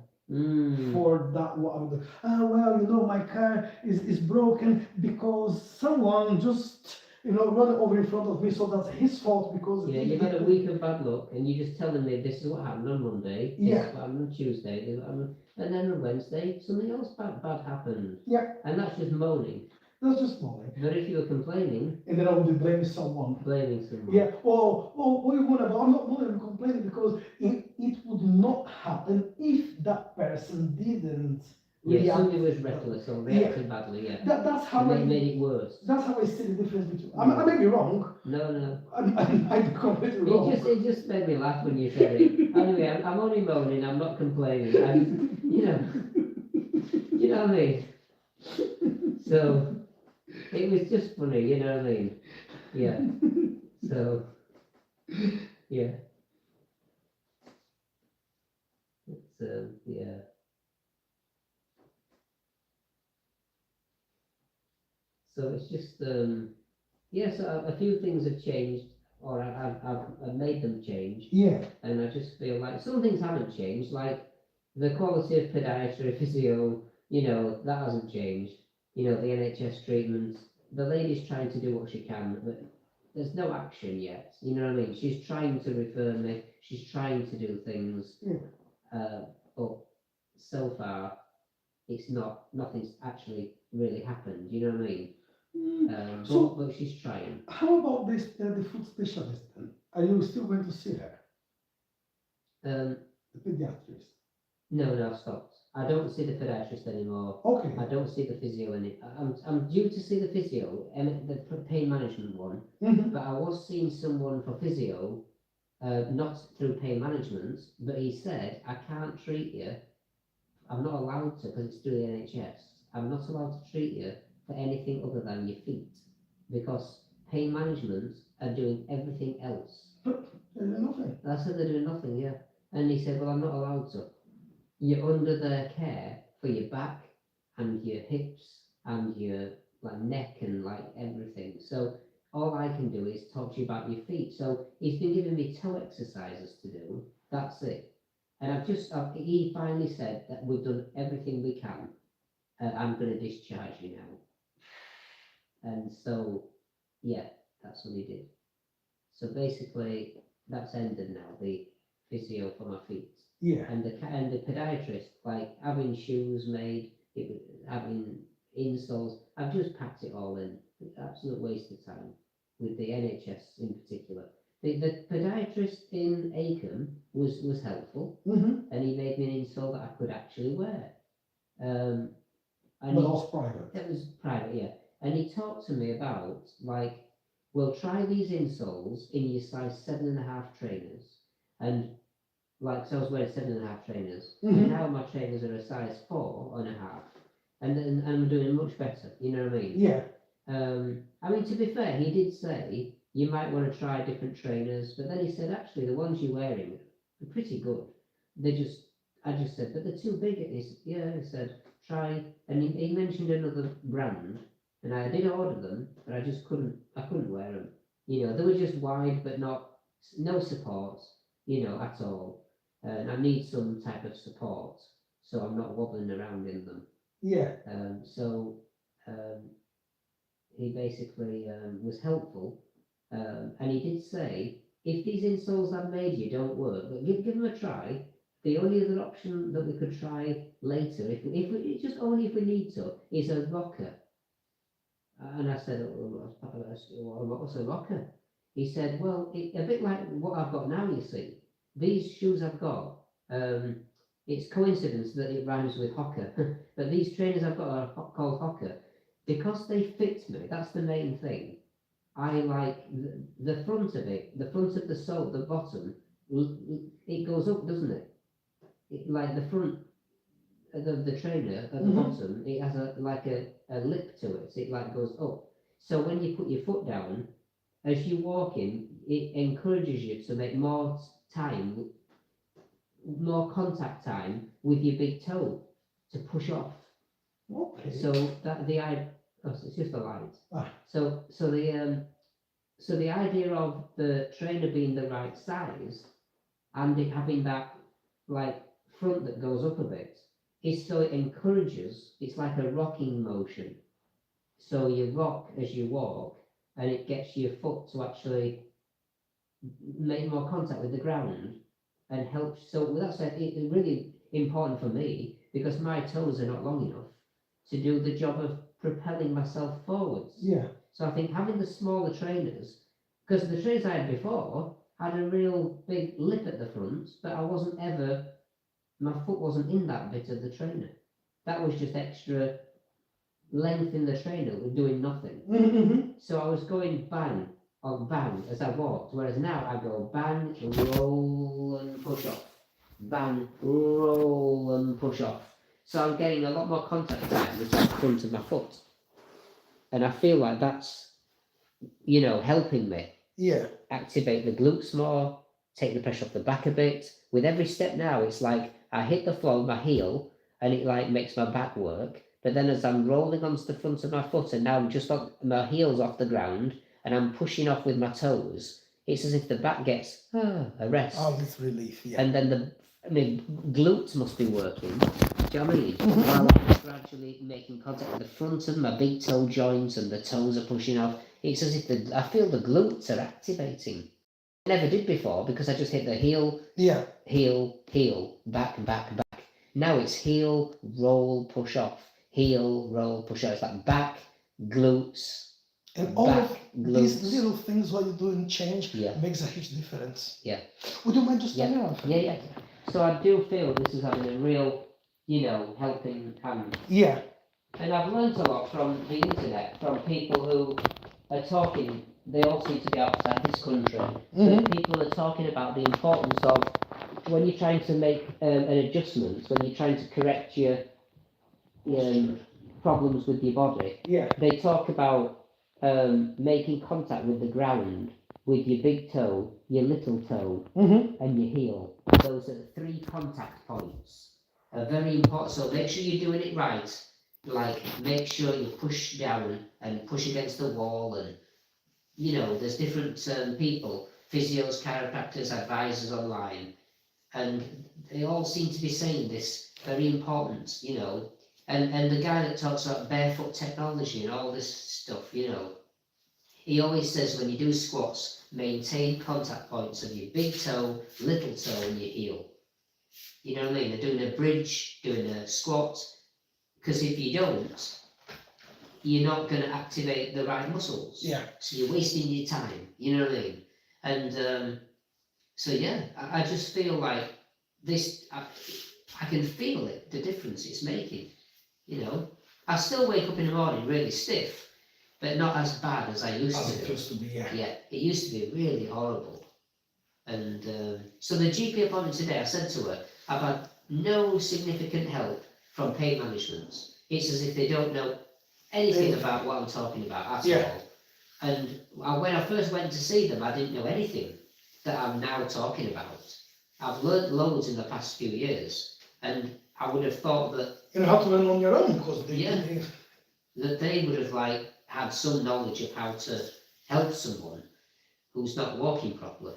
B: for that what I would do. Well, you know, my car is broken because someone just, you know, run over in front of me, so that's his fault because
A: Yeah, you had a week of bad luck, and you're just telling me this is what happened on Monday, this
B: Yeah.
A: is what happened on Tuesday, this is what happened, and then on Wednesday something else bad happened.
B: Yeah.
A: And that's just moaning.
B: That's just moaning.
A: But if you were complaining,
B: And then I would be blaming someone.
A: blaming someone.
B: Yeah, what you want about? I'm not moaning, I'm complaining because it would not happen if that person didn't
A: Yeah,
B: react.
A: somebody was reckless or reacted badly, yeah.
B: That's how
A: And
B: I
A: they made it worse.
B: That's how I see the difference between. I may be wrong.
A: No.
B: I'm completely wrong.
A: It just made me laugh when you said it. Anyway, I'm only moaning, I'm not complaining. you know, you know what I mean? So it was just funny, you know what I mean? Yeah. So yeah. It's yeah. So it's just yes, a few things have changed, or I've made them change,
B: Yeah,
A: and I just feel like some things haven't changed, like the quality of podiatry, physio, you know, that hasn't changed. You know, the NHS treatment, the lady's trying to do what she can, but there's no action yet. You know what I mean? She's trying to refer me, she's trying to do things,
B: yeah.
A: but so far it's nothing's actually really happened. You know what I mean?
B: So
A: But she's trying.
B: how about this, the food specialist then? Are you still going to see her,
A: Um,
B: the pediatrist?
A: no, I've stopped. I don't see the podiatrist anymore.
B: Okay.
A: I don't see the physio in it. I'm due to see the physio, the pain management one,
B: Mhm.
A: but I was seeing someone for physio, not through pain management, but he said, I can't treat you. I'm not allowed to because it's through the NHS. I'm not allowed to treat you for anything other than your feet because pain management are doing everything else.
B: Nothing.
A: I said they're doing nothing, yeah. And he said, well, I'm not allowed to. You're under their care for your back and your hips and your like neck and like everything. So all I can do is talk to you about your feet. So he's been giving me toe exercises to do. That's it. And he finally said that we've done everything we can. I'm going to discharge you now. And so, yeah, that's what he did. So basically, that's ended now. The physio for my feet.
B: Yeah.
A: And the podiatrist, like having shoes made, having insoles, I've just packed it all in. Absolute waste of time with the NHS in particular. The podiatrist in Acomb was helpful,
B: Mm-hmm.
A: and he made me an insole that I could actually wear. And
B: But
A: he,
B: also private.
A: that was private, yeah. And he talked to me about like, well, try these insoles in your size 7.5 trainers, and like, so I was wearing 7.5 trainers,
B: Mhm.
A: and now my trainers are a size 4.5, and then I'm doing much better. You know what I mean?
B: Yeah.
A: I mean, to be fair, he did say you might want to try different trainers, but then he said actually the ones you're wearing are pretty good. I just said, but they're too big. And he said, yeah, he said try, and he mentioned another brand, and I did order them, but I couldn't wear them. You know, they were just wide, but no support, you know, at all. And I need some type of support, so I'm not wobbling around in them.
B: Yeah.
A: So he basically was helpful, and he did say, if these insoles I've made you don't work, but give them a try. The only other option that we could try later, if we just only if we need to, is a rocker. And I said, what's a rocker? He said, well, a bit like what I've got now, you see. These shoes I've got, it's coincidence that it rhymes with hocker, but these trainers I've got are called hocker. Because they fit me, that's the main thing. I like the front of it, the front of the sole, the bottom, it goes up, doesn't it? Like the front of the trainer at the
B: Mhm.
A: bottom, it has a lip to it, so it like goes up. So when you put your foot down, as you walk in, it encourages you to make more contact time with your big toe to push off.
B: Okay.
A: So that it's just a light.
B: Ah.
A: So the idea of the trainer being the right size and it having that like front that goes up a bit is so it encourages. It's like a rocking motion. So you rock as you walk, and it gets your foot to actually make more contact with the ground and helps. So with that said, it's really important for me because my toes are not long enough to do the job of propelling myself forwards.
B: Yeah.
A: So I think having the smaller trainers, because the trainers I had before had a real big lip at the front, but my foot wasn't in that bit of the trainer. That was just extra length in the trainer doing nothing.
B: Mm-hmm.
A: So I was going bang on bang as I walked, whereas now I go bang, roll and push off. bang, roll and push off. So I'm getting a lot more contact time with the front of my foot. And I feel like that's, helping me
B: Yeah.
A: activate the glutes more, take the pressure off the back a bit. With every step now, it's like I hit the floor with my heel and it like makes my back work. But then as I'm rolling onto the front of my foot and now I'm just got my heels off the ground and I'm pushing off with my toes, it's as if the back gets a rest.
B: Oh, it's relief. Yeah.
A: And then the glutes must be working. Do you know what I mean? While I'm gradually making contact with the front of my big toe joints and the toes are pushing off, it's as if I feel the glutes are activating. I never did before because I just hit the heel,
B: Yeah.
A: heel, heel, back, back, back. Now it's heel, roll, push off, heel, roll, push off. It's like back, glutes,
B: And all
A: back,
B: of
A: glutes.
B: these little things what you do in change
A: Yeah.
B: makes a huge difference.
A: Yeah.
B: Would you mind just
A: Yeah.
B: turning on?
A: Yeah. So I do feel this is having a real, helping hand.
B: Yeah.
A: And I've learned a lot from the internet, from people who are talking, they all seem to be outside this country, but people are talking about the importance of when you're trying to make an adjustment, when you're trying to correct your problems with your body,
B: Yeah.
A: they talk about making contact with the ground with your big toe, your little toe, and your heel. Those are the 3 contact points. Are very important, so make sure you're doing it right. Like, make sure you push down and push against the wall, and there's different people, physios, chiropractors, advisors online, and they all seem to be saying this, very important, and the guy that talks about barefoot technology and all this stuff, he always says when you do squats, maintain contact points of your big toe, little toe, and your heel. You know what I mean? They're doing a bridge, doing a squat, because if you don't, you're not going to activate the right muscles.
B: Yeah.
A: So you're wasting your time. You know what I mean? And so yeah, I just feel like this. I can feel it, the difference it's making. I still wake up in the morning really stiff, but not as bad as I used
B: As
A: to
B: it
A: do.
B: used to be, yeah.
A: Yeah, it used to be really horrible. And so the GP appointment today, I said to her, I've had no significant help from pain management. It's as if they don't know anything about what I'm talking about at all. And when I first went to see them, I didn't know anything that I'm now talking about. I've learnt loads in the past few years, and I would have thought that
B: You have to learn on your own because
A: that they would have had some knowledge of how to help someone who's not walking properly.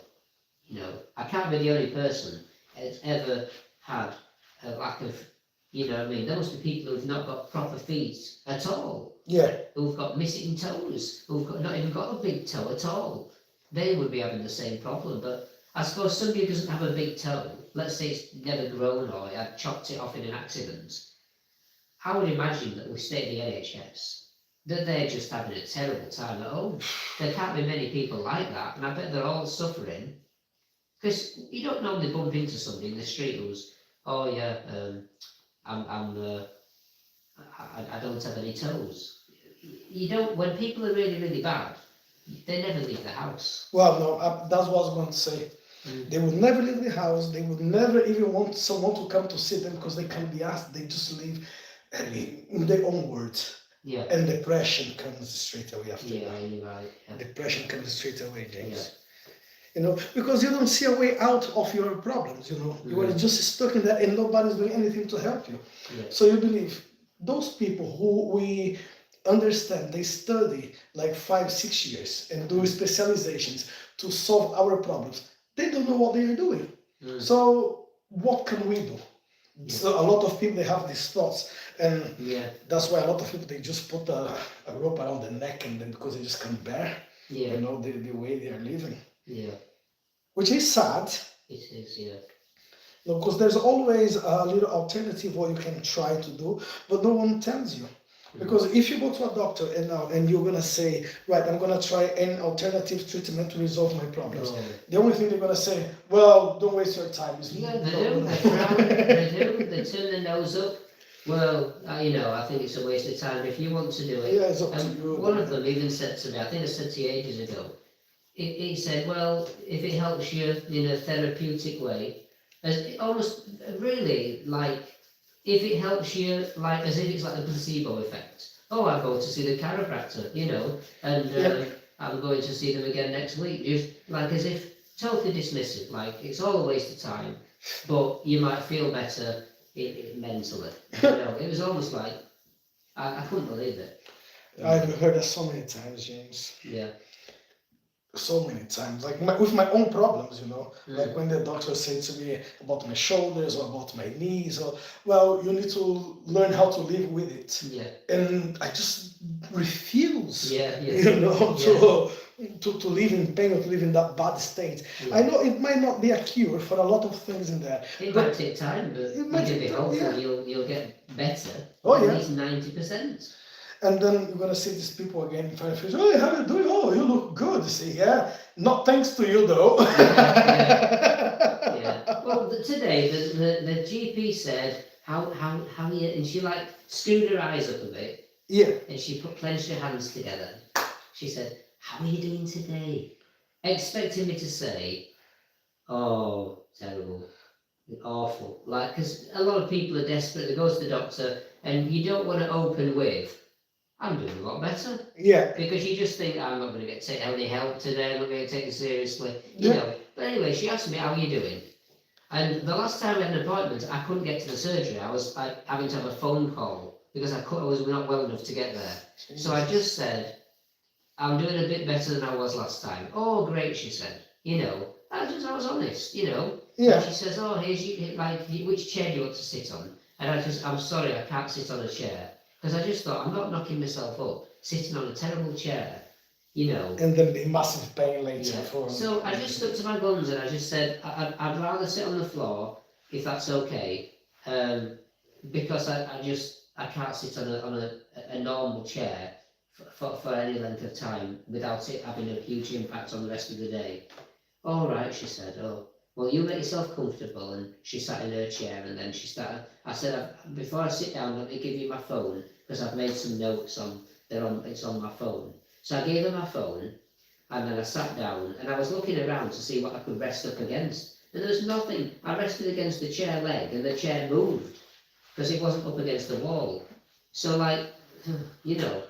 A: I can't be the only person that's ever had a lack of, there must be people who've not got proper feet at all.
B: Yeah.
A: Who've got missing toes, not even got a big toe at all. They would be having the same problem, but I suppose somebody who doesn't have a big toe, let's say it's never grown or had chopped it off in an accident, I would imagine that with state of the NHS, that they're just having a terrible time at home. There can't be many people like that, and I bet they're all suffering. Because you don't normally bump into somebody in the street who's, oh yeah, I don't have any toes. You don't, when people are really, really bad, they never leave the house.
B: Well, no, that's what I was going to say. They would never leave the house. They would never even want someone to come to see them because they can't be asked. They just leave in their own words.
A: Yeah.
B: And depression comes straight away after that.
A: Yeah, you're right. Yeah.
B: Depression comes straight away, James.
A: Yeah.
B: Because you don't see a way out of your problems, You are just stuck in that and nobody's doing anything to help you.
A: Yeah.
B: So you believe those people who we understand, they study like 5-6 years and do specializations to solve our problems. They don't know what they are doing. So what can we do? So a lot of people, they have these thoughts, and that's why a lot of people, they just put a rope around the neck, and then because they just can't bear, the way they are living. Yeah. Which is sad.
A: It is, yeah.
B: No, because there's always a little alternative what you can try to do, but no one tells you. Because if you go to a doctor and you're gonna say, right, I'm gonna try an alternative treatment to resolve my problems. The only thing they're gonna say, well, don't waste your time.
A: Yeah, they do. They turn their nose up. Well, I think it's a waste of time. If you want to do it,
B: it's up to you.
A: One of them even said to me, I think I said to you ages ago. He said, well, if it helps you in a therapeutic way, as it almost really like if it helps you, like as if it's like the placebo effect. Oh, I go to see the chiropractor, you know, and
B: Yeah.
A: I'm going to see them again next week. Just like as if totally dismissive, like it's all a waste of time, but you might feel better mentally. You know, it was almost like I couldn't believe it.
B: I've heard that so many times, James.
A: Yeah.
B: So many times, like with my own problems, you know,
A: Mm.
B: like when the doctor said to me about my shoulders or about my knees, or well, you need to learn how to live with it,
A: Yeah.
B: and I just refuse,
A: Yeah. Yeah.
B: you know, to live in pain or to live in that bad state.
A: Yeah.
B: I know it might not be a cure for a lot of things in there.
A: It
B: but
A: might take time, but
B: it
A: you
B: might
A: can be
B: take-
A: hopeful
B: yeah.
A: you'll get better.
B: Oh,
A: At
B: yeah.
A: least 90%.
B: And then you're gonna see these people again in 5 years. Oh, how are you doing? Oh, you look good. You see, yeah. Not thanks to you though.
A: Yeah. Well, today the GP said how you, and she like screwed her eyes up a bit,
B: Yeah.
A: and she clenched her hands together. She said, "How are you doing today?" Expecting me to say, "Oh, terrible, awful," like because a lot of people are desperate. They go to the doctor, and you don't want to open with, "I'm doing a lot better,"
B: Yeah.
A: because you just think, "I'm not going to get any help today. I'm not going to take it seriously," you
B: Yeah.
A: know. But anyway, she asked me, "How are you doing?" And the last time I had an appointment, I couldn't get to the surgery. I was having to have a phone call because I was not well enough to get there. So I just said, "I'm doing a bit better than I was last time." "Oh, great," she said. You know, I was honest, you know.
B: Yeah.
A: And she says, "Oh, here's you, like, which chair do you want to sit on?" And I'm sorry, I can't sit on a chair. Because I just thought, I'm not knocking myself up, sitting on a terrible chair, you know.
B: And then be massive pain later.
A: Yeah. So I just stuck to my guns and I just said, I'd rather sit on the floor, if that's okay, because I can't sit on a normal chair for any length of time without it having a huge impact on the rest of the day. "All right," she said. "Oh, well, you make yourself comfortable." And she sat in her chair and then she started. I said, "Before I sit down, let me give you my phone because I've made some notes on. It's on my phone." So I gave her my phone, and then I sat down and I was looking around to see what I could rest up against, and there was nothing. I rested against the chair leg, and the chair moved because it wasn't up against the wall. So like, you know,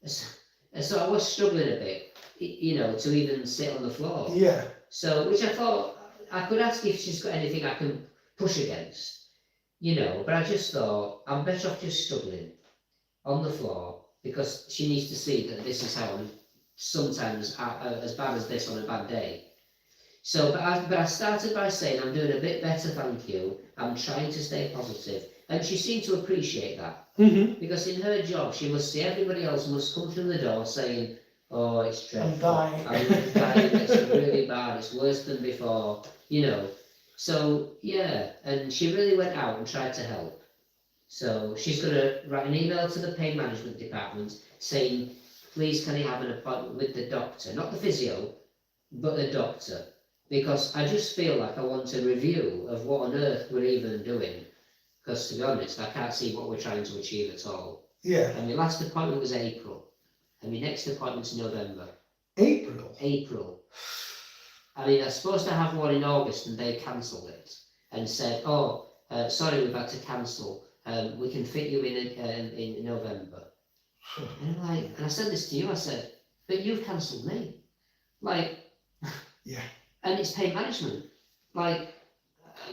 A: so I was struggling a bit, you know, to even sit on the floor.
B: Yeah.
A: So, which I thought, I could ask if she's got anything I can push against, you know, but I just thought, I'm better off just struggling on the floor, because she needs to see that this is how I'm sometimes as bad as this on a bad day. So, but I started by saying, "I'm doing a bit better, thank you. I'm trying to stay positive." And she seemed to appreciate that,
B: Mm-hmm.
A: because in her job, she must see everybody else must come through the door saying, "Oh, it's dreadful.
B: dying.
A: I'm dying. It's really bad. It's worse than before," you know. So yeah, and she really went out and tried to help. So she's going to write an email to the pain management department saying, "Please, can I have an appointment with the doctor, not the physio, but the doctor, because I just feel like I want a review of what on earth we're even doing. Because to be honest, I can't see what we're trying to achieve at all."
B: Yeah.
A: And my last appointment was April, and my next appointment's November.
B: April.
A: I mean, I was supposed to have one in August, and they cancelled it and said, "Oh, sorry, we've had to cancel. We can fit you in November." And I'm like, and I said this to you. I said, "But you've cancelled me, like."
B: Yeah.
A: And it's pain management, like,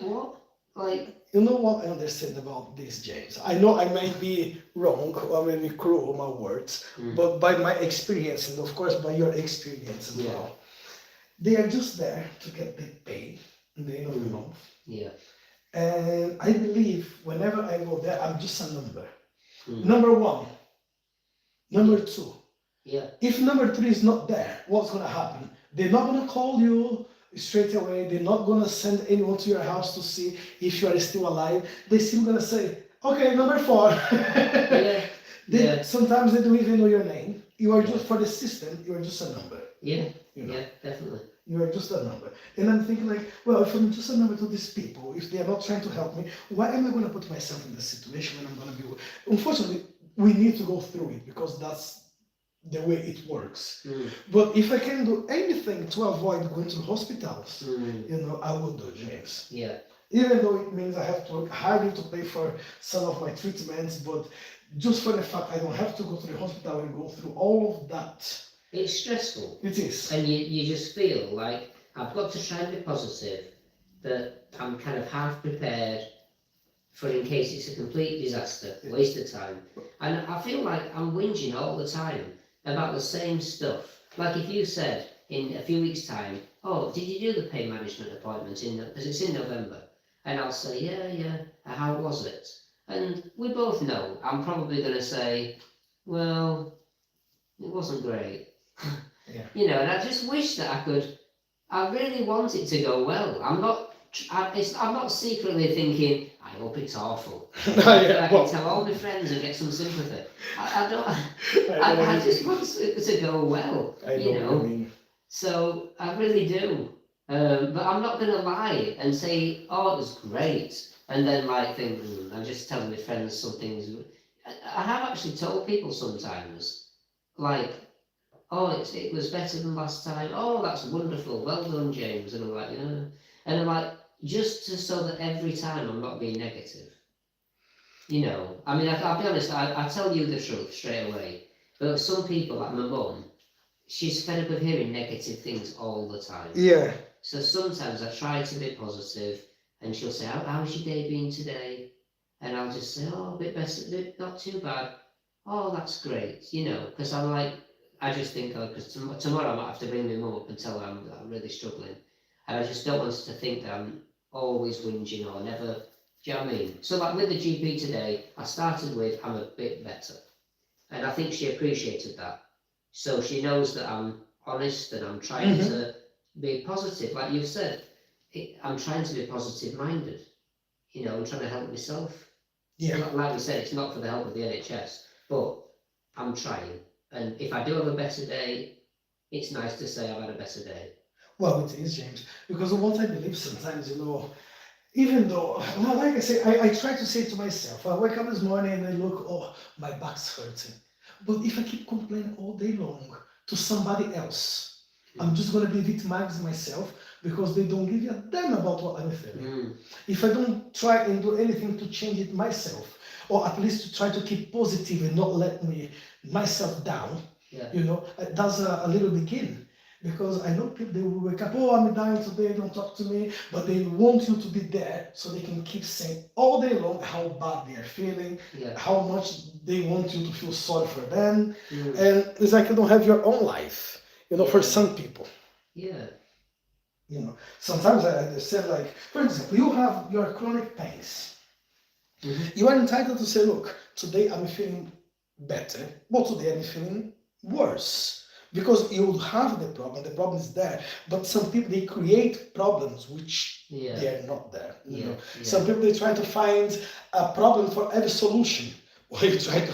A: what, like.
B: You know what I understand about this, James? I know I might be wrong or maybe cruel with my words, but by my experience, and of course by your experience as well, they are just there to get the pay in the end of the month.
A: Yeah.
B: And I believe whenever I go there, I'm just a number. Number one. Number two.
A: Yeah.
B: If number three is not there, what's gonna happen? They're not gonna call you straight away. They're not gonna send anyone to your house to see if you are still alive. They're still gonna say, "Okay, number four."
A: Yeah.
B: Sometimes they don't even know your name. You are just for the system. You are just a number.
A: Yeah.
B: You know?
A: Yeah, definitely.
B: You are just a number. And I'm thinking like, well, if I'm just a number to these people, if they are not trying to help me, why am I going to put myself in this situation when I'm going to be... Unfortunately, we need to go through it because that's the way it works. But if I can do anything to avoid going to hospitals, you know, I will do, James.
A: Yeah.
B: even though it means I have to work harder to pay for some of my treatments, but just for the fact I don't have to go to the hospital and go through all of that.
A: It's stressful.
B: It is.
A: And you just feel like I've got to try and be positive, that I'm kind of half prepared for in case it's a complete disaster, waste of time. And I feel like I'm whinging all the time about the same stuff. Like if you said in a few weeks' time, oh, did you do the pain management appointment because it's in November? And I'll say, yeah, how was it? And we both know I'm probably going to say, well, it wasn't great.
B: Yeah.
A: You know, and I just wish that I really want it to go well. I'm not secretly thinking, I hope it's awful. I can tell all my friends and get some sympathy. I don't, I just want it to go well, you know.
B: What I mean.
A: So I really do. But I'm not going to lie and say, oh, it was great. And then like think, I'm just telling my friends some things. I have actually told people sometimes, like, oh, it was better than last time. Oh, that's wonderful. Well done, James. And I'm like, yeah. And I'm like, so that every time I'm not being negative. You know, I mean, I'll be honest, I tell you the truth straight away. But some people, like my mum, she's fed up of hearing negative things all the time.
B: Yeah.
A: So sometimes I try to be positive, and she'll say, how's your day been today? And I'll just say, oh, a bit better, not too bad. Oh, that's great, you know, because I'm like, I just think, oh, because tomorrow I might have to bring my mum up and tell her I'm really struggling. And I just don't want her to think that I'm always whinging or never, do you know what I mean? So like with the GP today, I started with, I'm a bit better. And I think she appreciated that. So she knows that I'm honest and I'm trying to be positive. Like you've said, I'm trying to be positive minded. You know, I'm trying to help myself.
B: Yeah.
A: Like we said, it's not for the help of the NHS, but I'm trying. And if I do have a better day, it's nice to say I've had a better day.
B: Well, it is, James, because what I believe sometimes, you know, even though, well, like I say, I try to say to myself, I wake up this morning and I look, oh, my back's hurting. But if I keep complaining all day long to somebody else, I'm just going to be victimizing myself because they don't give you a damn about what I'm feeling. If I don't try and do anything to change it myself, or at least to try to keep positive and not let myself down, you know, that's a little begin. Because I know people, they will wake up, oh, I'm dying today, don't talk to me, but they want you to be there so they can keep saying all day long how bad they are feeling, how much they want you to feel sorry for them, and it's like you don't have your own life, you know, for some people.
A: Yeah.
B: You know, sometimes I say, like, for example, you have your chronic pains. You are entitled to say, look, today I'm feeling better, but today I'm feeling worse. Because you have the problem is there, but some people, they create problems which they are not there. You know? Some people, they try to find a problem for every solution. Or you try to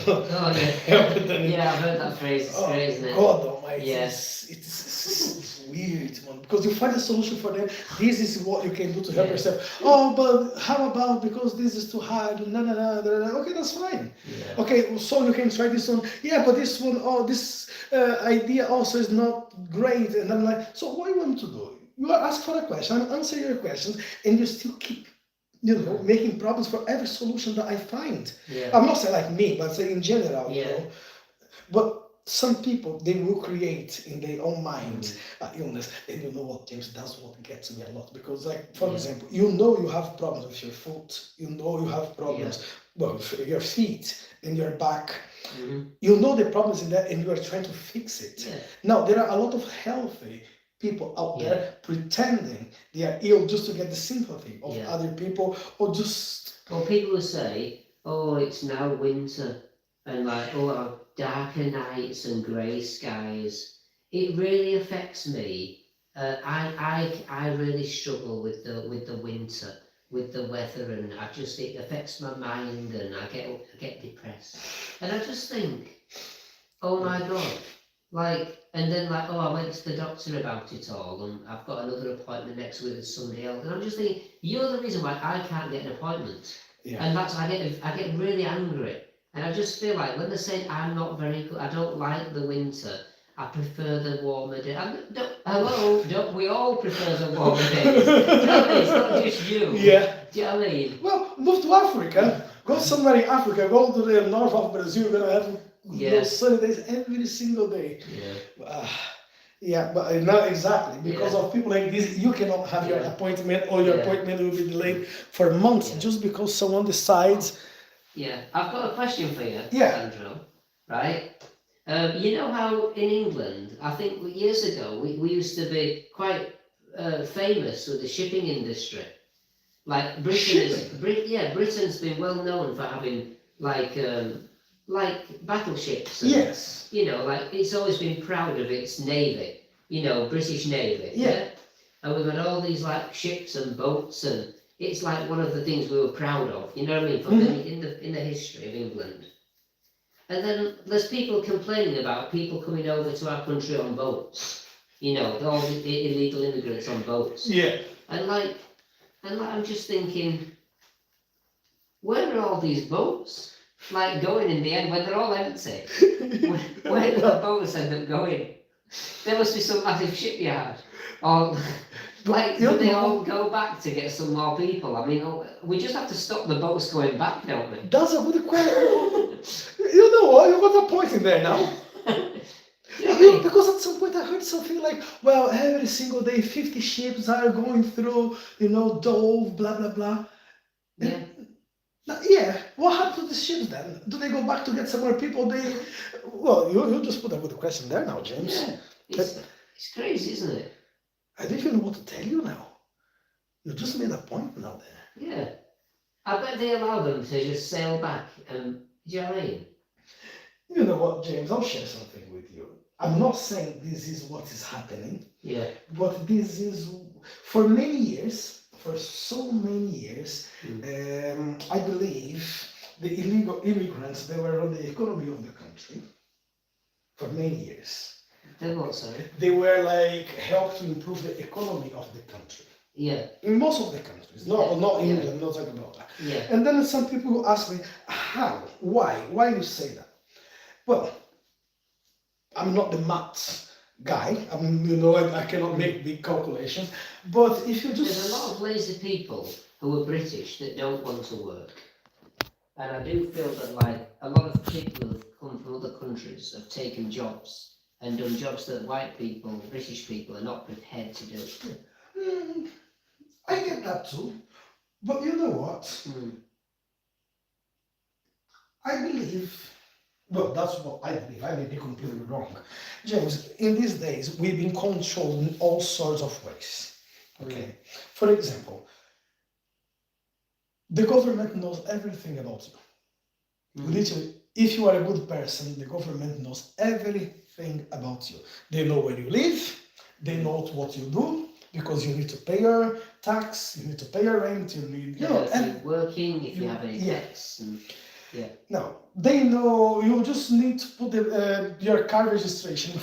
B: help them.
A: Yeah, I've heard that phrase, it's great, isn't it?
B: God almighty, it's weird, man, because you find a solution for them, this is what you can do to help yourself. Oh, but how about because this is too hard, okay, that's fine. Okay, so you can try this one, but this one, oh, this idea also is not great, and I'm like, so what do you want to do? You are asked for a question, I'm answering your questions, and you still keep, you know, making problems for every solution that I find. I'm not saying like me, but say in general, you know. But some people, they will create in their own mind illness. And you know what, James, that's what gets me a lot. Because, like, for example, you know you have problems with your foot. You know you have problems, well, with your feet and your back. You know the problems in that, and you are trying to fix it. Now, there are a lot of healthy people out there pretending they are ill just to get the sympathy of other people, or just...
A: Well, people will say, oh, it's now winter, and like, oh, darker nights and grey skies. It really affects me. I really struggle with the winter, with the weather, and it affects my mind, and I get depressed. And I just think, oh my God, like, and then like, oh, I went to the doctor about it all, and I've got another appointment next week with somebody else, and I'm just thinking, you're the reason why I can't get an appointment. And that's, I get really angry, and I just feel like when they're saying I'm not very good, I don't like the winter, I prefer the warmer days. Hello, don't we all prefer the warmer days? Do you know what I mean? It's not just you.
B: Yeah.
A: Do you know what I mean?
B: Well, move to Africa. Go somewhere in Africa. Go to the north of Brazil. You're gonna have
A: Yeah.
B: those sunny days every single day.
A: Yeah.
B: Yeah, but not exactly because
A: Yeah.
B: of people like this. You cannot have your
A: Yeah.
B: appointment, or your
A: Yeah.
B: appointment will be delayed for months
A: Yeah.
B: just because someone decides.
A: Yeah. I've got a question for you,
B: Yeah.
A: Andrew. Right? You know how in England, I think years ago, we used to be quite famous with the shipping industry. Like Britain's been well known for having like battleships. And,
B: Yes.
A: you know, like it's always been proud of its navy. You know, British Navy.
B: Yeah.
A: And we've had all these like ships and boats, and it's like one of the things we were proud of. You know what I mean? From in the history of England. And then there's people complaining about people coming over to our country on boats. You know, all the illegal immigrants on boats.
B: Yeah.
A: And I'm just thinking, where are all these boats? Like going in the end when they're all empty. Where do the boats end up going? There must be some massive shipyard. Or like, do they all go back to get some more people? I mean, we just have to stop the boats going back, don't we?
B: That's a good question. You know what? You got a point in there now. Because at some point I heard something like, well, every single day 50 ships are going through, Dove, blah, blah, blah.
A: Yeah.
B: Yeah, what happened to the ships then? Do they go back to get some more people? Well, you just put a good question there now, James.
A: Yeah, it's crazy, isn't it?
B: I don't even know what to tell you now. You just made a point now there.
A: Yeah. I bet they allow them to just sail back and, do you know what I mean?
B: You know what, James, I'll share something with you. I'm not saying this is what is happening.
A: Yeah.
B: But this is, for many years, for so many years, I believe the illegal immigrants, they were on the economy of the country for many years.
A: They what, sorry?
B: They were like helped to improve the economy of the country.
A: Yeah.
B: In most of the countries, not England, not talking about that.
A: Yeah.
B: And then some people ask me, how? Why you say that? Well, I'm not the maths guy. I cannot make big calculations. But if you just...
A: There's a lot of lazy people who are British that don't want to work. And I do feel that like a lot of people who've come from other countries have taken jobs and done jobs that white people, British people, are not prepared to do.
B: I get that too. But you know what? I believe... Well, that's what I believe. I may be completely wrong. James, in these days, we've been controlled in all sorts of ways. Okay? For example, the government knows everything about you. Literally, if you are a good person, the government knows everything about you. They know where you live, they know what you do, because you need to pay your tax, you need to pay your rent, you need...
A: if you're working, if you have any debts. Yeah.
B: No, they know you just need to put your car registration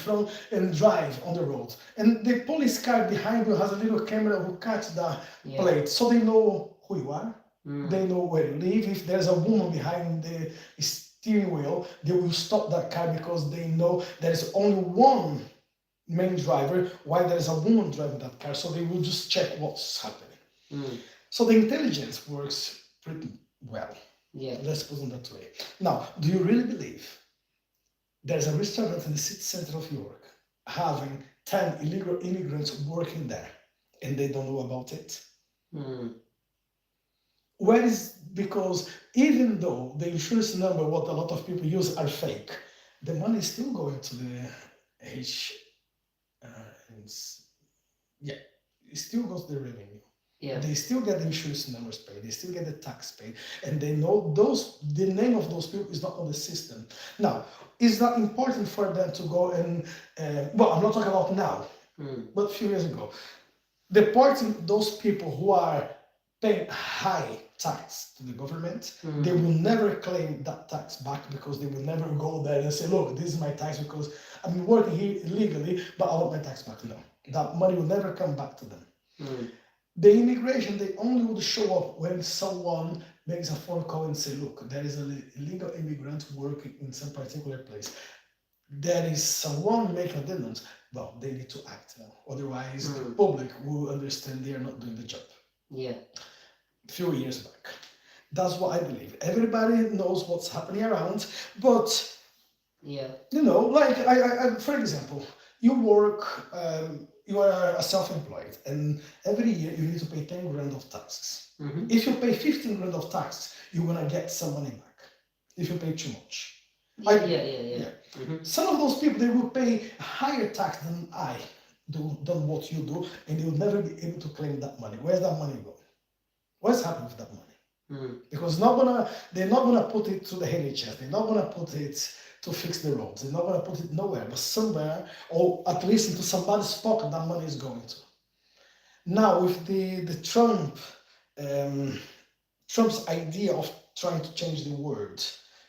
B: and drive on the road. And the police car behind you has a little camera who catch the plate, so they know who you are. They know where you live. If there's a woman behind the steering wheel, they will stop that car because they know there's only one main driver while there's a woman driving that car, so they will just check what's happening. So the intelligence works pretty well.
A: Yeah.
B: Let's put it that way. Now, do you really believe there's a restaurant in the city center of York having 10 illegal immigrants working there and they don't know about it? Where is, because even though the insurance number, what a lot of people use, are fake, the money is still going to the it still goes to the revenue.
A: Yeah.
B: They still get the insurance numbers paid, they still get the tax paid, and they know the name of those people is not on the system. Now, is that important for them to go and, well, I'm not talking about now, but a few years ago, deporting those people who are paying high tax to the government, they will never claim that tax back because they will never go there and say, look, this is my tax because I'm working here illegally, but I want my tax back. No, that money will never come back to them. The immigration, they only would show up when someone makes a phone call and say, look, there is an illegal immigrant working in some particular place. there is someone making a difference, well, they need to act now. Otherwise, the
A: Mm.
B: public will understand they are not doing the job.
A: Yeah.
B: A few years back. That's what I believe. Everybody knows what's happening around, but
A: Yeah.
B: you know, like for example, you work, you are a self-employed, and every year you need to pay 10 grand of taxes.
A: Mm-hmm.
B: If you pay 15 grand of taxes, you're gonna get some money back. If you pay too much.
A: Yeah. Yeah. Mm-hmm.
B: Some of those people, they will pay higher tax than I do, than what you do, and they will never be able to claim that money. Where's that money going? What's happening with that money?
A: Mm.
B: Because they're not gonna put it to the NHS. They're not gonna put it to fix the roads. They're not gonna put it nowhere, but somewhere, or at least into somebody's pocket, that money is going to. Now, with the Trump's idea of trying to change the world,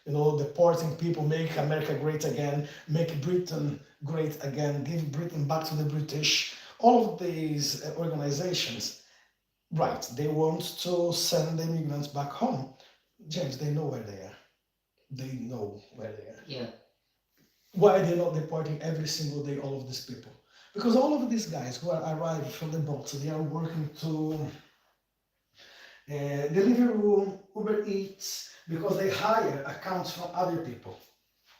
B: you know, deporting people, make America great again, make Britain great again, give Britain back to the British. All of these organizations, right, they want to send the immigrants back home. James, they know where they are. They know where they are.
A: Yeah.
B: Why are they not deporting every single day all of these people? Because all of these guys who are arriving from the boats, they are working to Deliveroo, Uber Eats, because they hire accounts from other people.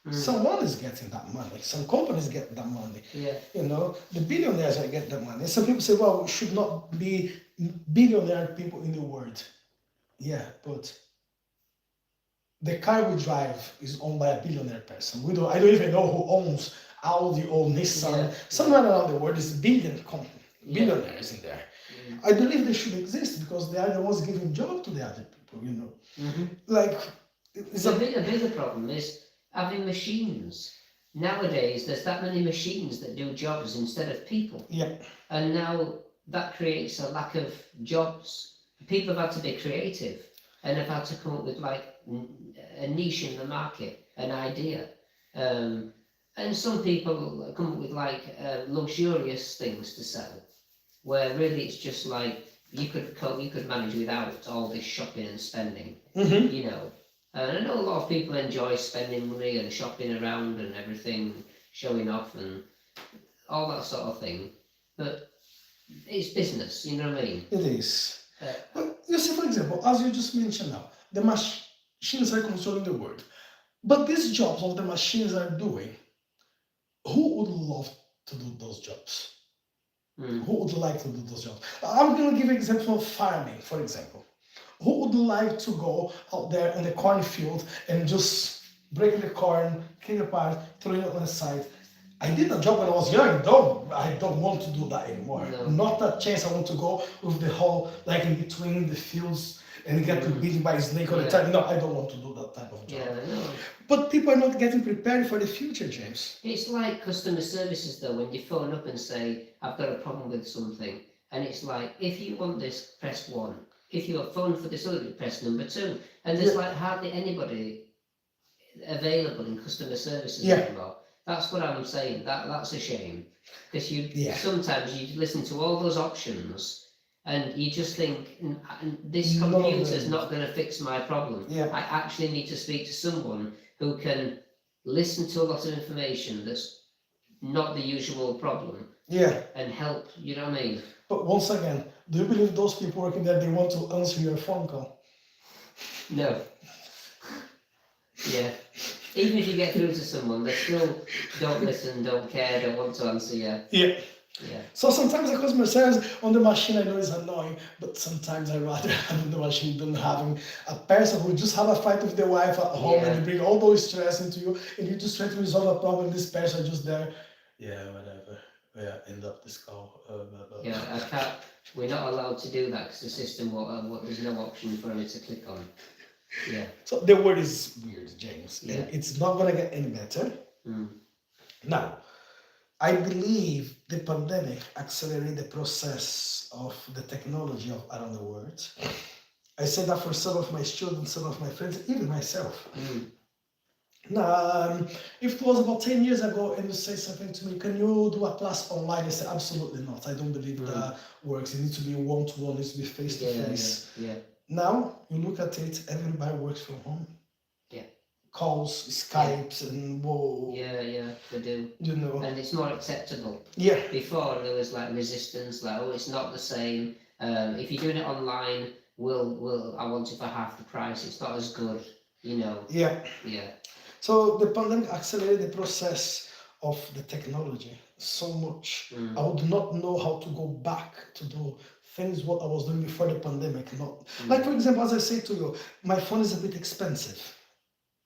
A: Mm.
B: Someone is getting that money. Some companies get that money.
A: Yeah.
B: You know, the billionaires are getting that money. Some people say, well, we should not be billionaire people in the world. Yeah, but the car we drive is owned by a billionaire person. I don't even know who owns Audi or Nissan.
A: Yeah.
B: Somewhere around the world is
A: Yeah.
B: billionaires in there.
A: Mm.
B: I believe they should exist because they are the ones giving job to the other people, you know.
A: Mm-hmm.
B: Like, it's
A: A bigger problem is having machines. Nowadays, there's that many machines that do jobs instead of people.
B: yeah,
A: And now that creates a lack of jobs. People have had to be creative and have had to come up with like a niche in the market, an idea. And some people come up with like luxurious things to sell, where really it's just like you could manage without all this shopping and spending,
B: mm-hmm.
A: you know. And I know a lot of people enjoy spending money and shopping around and everything, showing off and all that sort of thing. But it's business, you know what I mean?
B: It is. But you see, for example, as you just mentioned now, the machines are controlling the world. But these jobs of the machines are doing, who would love to do those jobs?
A: Mm.
B: Who would like to do those jobs? I'm going to give an example of farming, for example. Who would like to go out there in the cornfield and just break the corn, clean apart, throw it on the side? I did a job when I was young. I don't want to do that anymore.
A: No.
B: Not a chance. I want to go with the whole, like in between the fields and get bitten by a snake all the
A: Yeah.
B: time. No, I don't want to do that type of job.
A: Yeah, I know.
B: But people are not getting prepared for the future, James.
A: It's like customer services though, when you phone up and say, I've got a problem with something, and it's like, if you want this, press 1. If you have phone for this other, press number 2. And there's like hardly anybody available in customer services
B: Yeah.
A: anymore. That's what I'm saying. That's a shame. Because
B: Yeah.
A: sometimes you listen to all those options and you just think, this
B: None of
A: computer's
B: them.
A: not going to fix my problem.
B: Yeah.
A: I actually need to speak to someone who can listen to a lot of information that's not the usual problem
B: Yeah.
A: and help, you know what I mean?
B: But once again, do you believe those people working there, they want to answer your phone call?
A: No. Yeah. Even if you get through to someone, they still don't listen, don't care, don't want to answer you.
B: Yeah.
A: Yeah.
B: So sometimes the customer service on the machine, I know is annoying, but sometimes I rather having the machine than having a person who just have a fight with their wife at home and they bring all those stress into you and you just try to resolve a problem. This person just there, yeah, whatever. Yeah, end up this call.
A: Yeah, I can't. We're not allowed to do that because the system won't. There's no option for me to click on. Yeah.
B: So the word is weird, James.
A: Yeah.
B: And it's not gonna get any better.
A: Mm.
B: Now, I believe the pandemic accelerated the process of the technology around the world. I said that for some of my students, some of my friends, even myself.
A: Mm.
B: Now, if it was about 10 years ago and you say something to me, can you do a class online? I say, absolutely not. I don't believe that works. It needs to be one-to-one, it needs to be face-to-face.
A: Yeah.
B: Now, you look at it, everybody works from home.
A: Yeah.
B: calls, Skypes, and whoa,
A: Yeah, they do.
B: you know,
A: And it's more acceptable.
B: yeah,
A: Before there was like resistance, like, oh, it's not the same. If you're doing it online, I want it for half the price. It's not as good, you know.
B: yeah.
A: Yeah.
B: So the pandemic accelerated the process of the technology so much.
A: Mm.
B: I would not know how to go back to do things what I was doing before the pandemic. Not
A: Mm.
B: like, for example, as I say to you, my phone is a bit expensive.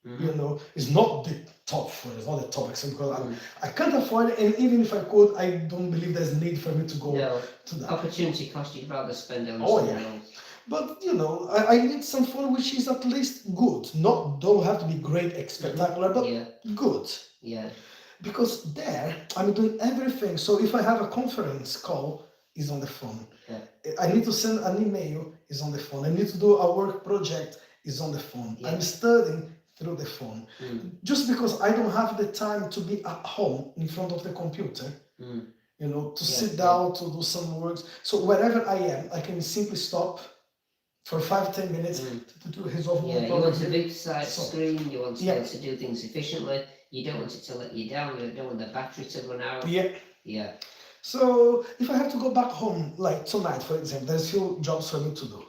A: Mhm.
B: You know, it's not the top phone. It's not the top expensive because
A: Mm.
B: I can't afford it, and even if I could, I don't believe there's need for me to go
A: No,
B: to that.
A: opportunity cost, you'd rather spend it on
B: Oh,
A: something
B: yeah.
A: else.
B: But you know, I need some phone which is at least good. Not don't have to be great, spectacular, but
A: Yeah,
B: good.
A: yeah.
B: Because there I'm doing everything. So if I have a conference call, is on the phone.
A: Yeah.
B: I need to send an email, is on the phone. I need to do a work project, is on the phone.
A: Yeah.
B: I'm studying through the phone.
A: Mm.
B: Just because I don't have the time to be at home in front of the computer,
A: Mm.
B: you know, to
A: Yeah,
B: sit down to do some works. So wherever I am, I can simply stop for 5-10 minutes
A: Mm.
B: to do his own
A: Yeah, you
B: project.
A: want a big size
B: So,
A: screen, you want to be
B: yeah.
A: able to do things efficiently, you don't want it to let you down, you don't want the battery to run out.
B: Yeah.
A: Yeah.
B: So if I have to go back home, like tonight, for example, there's few jobs for me to do.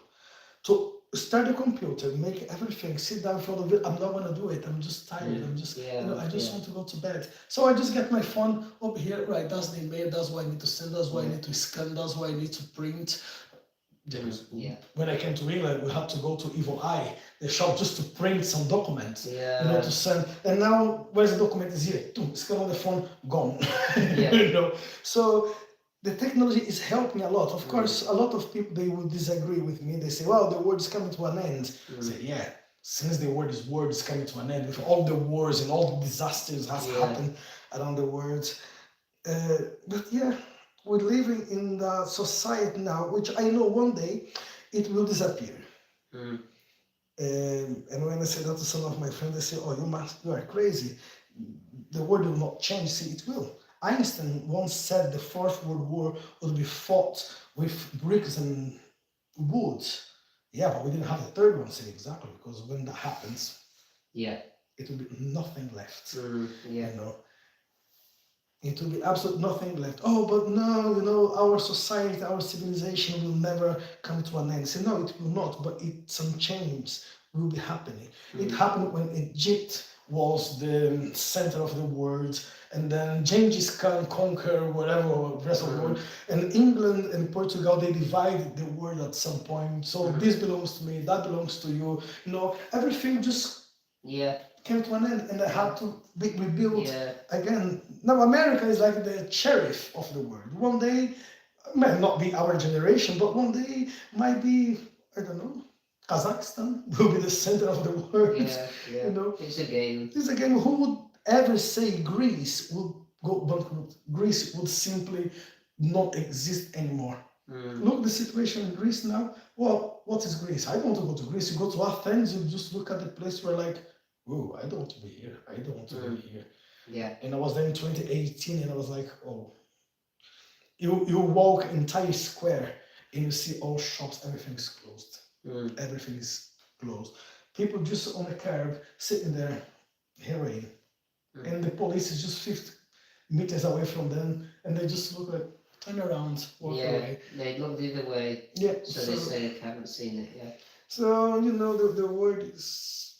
B: To start the computer, make everything, sit down in front of it, I'm not gonna do it. I'm just tired. I'm just,
A: Yeah,
B: you know, I just
A: yeah.
B: want to go to bed. So I just get my phone up here, right? That's the email. That's what I need to send. That's what I need to scan. That's what I need to print.
A: Yeah.
B: When I came to England, we had to go to Evil Eye, the shop, just to print some documents,
A: Yeah.
B: you know, to send. And now, where's the document? Is here. Boom, scan on the phone, gone.
A: Yeah.
B: You know, so the technology is helping a lot. Of course, a lot of people they will disagree with me. They say, "Well, the world is coming to an end." I say, "Yeah, since the world is coming to an end, with all the wars and all the disasters has happened around the world." But yeah, we're living in the society now, which I know one day it will disappear.
A: Mm.
B: And when I say that to some of my friends, they say, "Oh, you are crazy. The world will not change." See, it will. Einstein once said the Fourth World War would be fought with bricks and wood. Yeah, but we didn't have the third one. See, exactly, because when that happens,
A: Yeah.
B: it will be nothing left.
A: Yeah.
B: You know, it will be absolute nothing left. Oh, but no, you know, our society, our civilization will never come to an end. Say, no, it will not, but some change will be happening. It happened when Egypt was the center of the world, and then Genghis Khan conquered whatever the rest of the world, and England and Portugal, they divided the world at some point. So this belongs to me, that belongs to you. You know, everything just came to an end, and I had to be rebuilt again. Now America is like the sheriff of the world. One day, might not be our generation, but one day might be, I don't know, Kazakhstan will be the center of the world.
A: Yeah.
B: You know,
A: It's a game.
B: it's a game. Who would ever say Greece will go bankrupt? Greece would simply not exist anymore. Look the situation in Greece now. Well, what is Greece? I don't want to go to Greece. You go to Athens, you just look at the place, you're like, oh, I don't want to be here. I don't want to be here.
A: Yeah.
B: And I was there in 2018, and I was like, oh. You walk entire square, and you see all shops, everything's closed. Everything is closed. People just on the curb, sitting there, heroin. And the police is just 50 meters away from them, and they just look like, turn around, walk away.
A: They look the other way.
B: Yeah.
A: So they say they haven't seen it yet.
B: So, you know, the word is...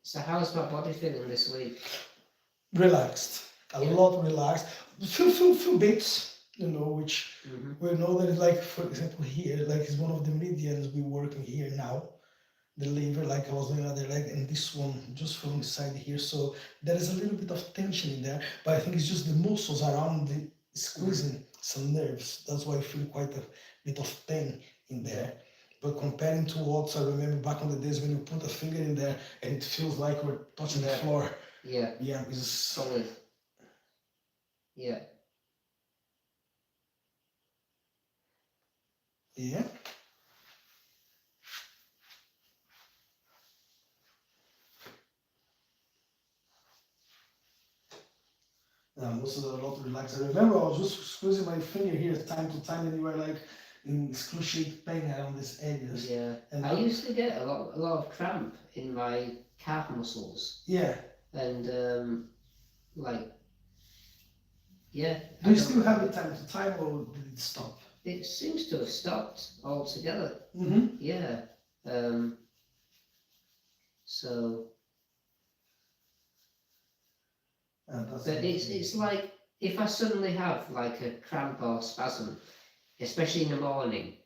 A: So how's my body feeling this week?
B: Relaxed. A lot relaxed. Few bits, you know, which we know that, like, for example, here, like, it's one of the medians we working here now. The liver, like I was doing other leg, and this one just from inside here. So there is a little bit of tension in there, but I think it's just the muscles around the squeezing some nerves. That's why I feel quite a bit of pain in there. But comparing to what I remember back on the days when you put a finger in there and it feels like we're touching the floor.
A: Yeah,
B: it's
A: solid. Yeah.
B: Yeah. muscles are a lot relaxed. I remember I was just squeezing my finger here time to time, and you were like in excruciating pain around these areas.
A: Yeah.
B: And
A: I used to get a lot of cramp in my calf muscles,
B: yeah.
A: and like, yeah.
B: Do you still have it time to time, or did it stop?
A: It seems to have stopped altogether.
B: Mm-hmm.
A: Yeah. So,
B: That's
A: but it's like if I suddenly have like a cramp or spasm, especially in the morning,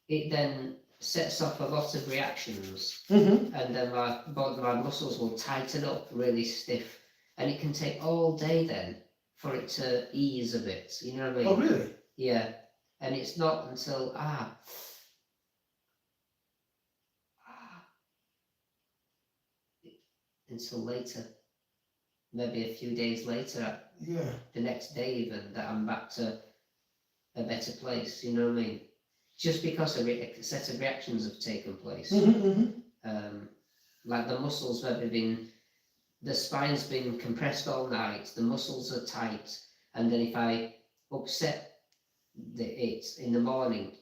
A: it then sets off a lot of reactions,
B: Mm-hmm.
A: and then my muscles will tighten up really stiff, and it can take all day then for it to ease a bit. You know what I mean?
B: Oh, really?
A: Yeah. And it's not until until later, maybe a few days later,
B: Yeah.
A: the next day even, that I'm back to a better place. You know what I mean? Just because a set of reactions have taken place.
B: Mm-hmm.
A: Like the muscles maybe been, the spine's been compressed all night, the muscles are tight, and then if I upset it in the morning,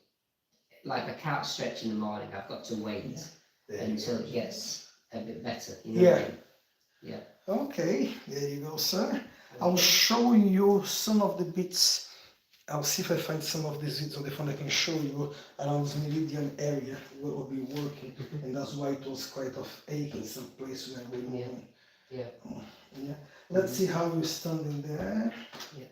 A: like I can't stretch in the morning, I've got to wait until it gets a bit better. You know what I mean? Yeah.
B: Okay, there you go, sir. I'll show you some of the bits. I'll see if I find some of these bits on the phone I can show you around this meridian area where we'll be working, and that's why it was quite of aching some place where we're moving.
A: Yeah.
B: Yeah. Let's see how you're standing there.
A: Yeah.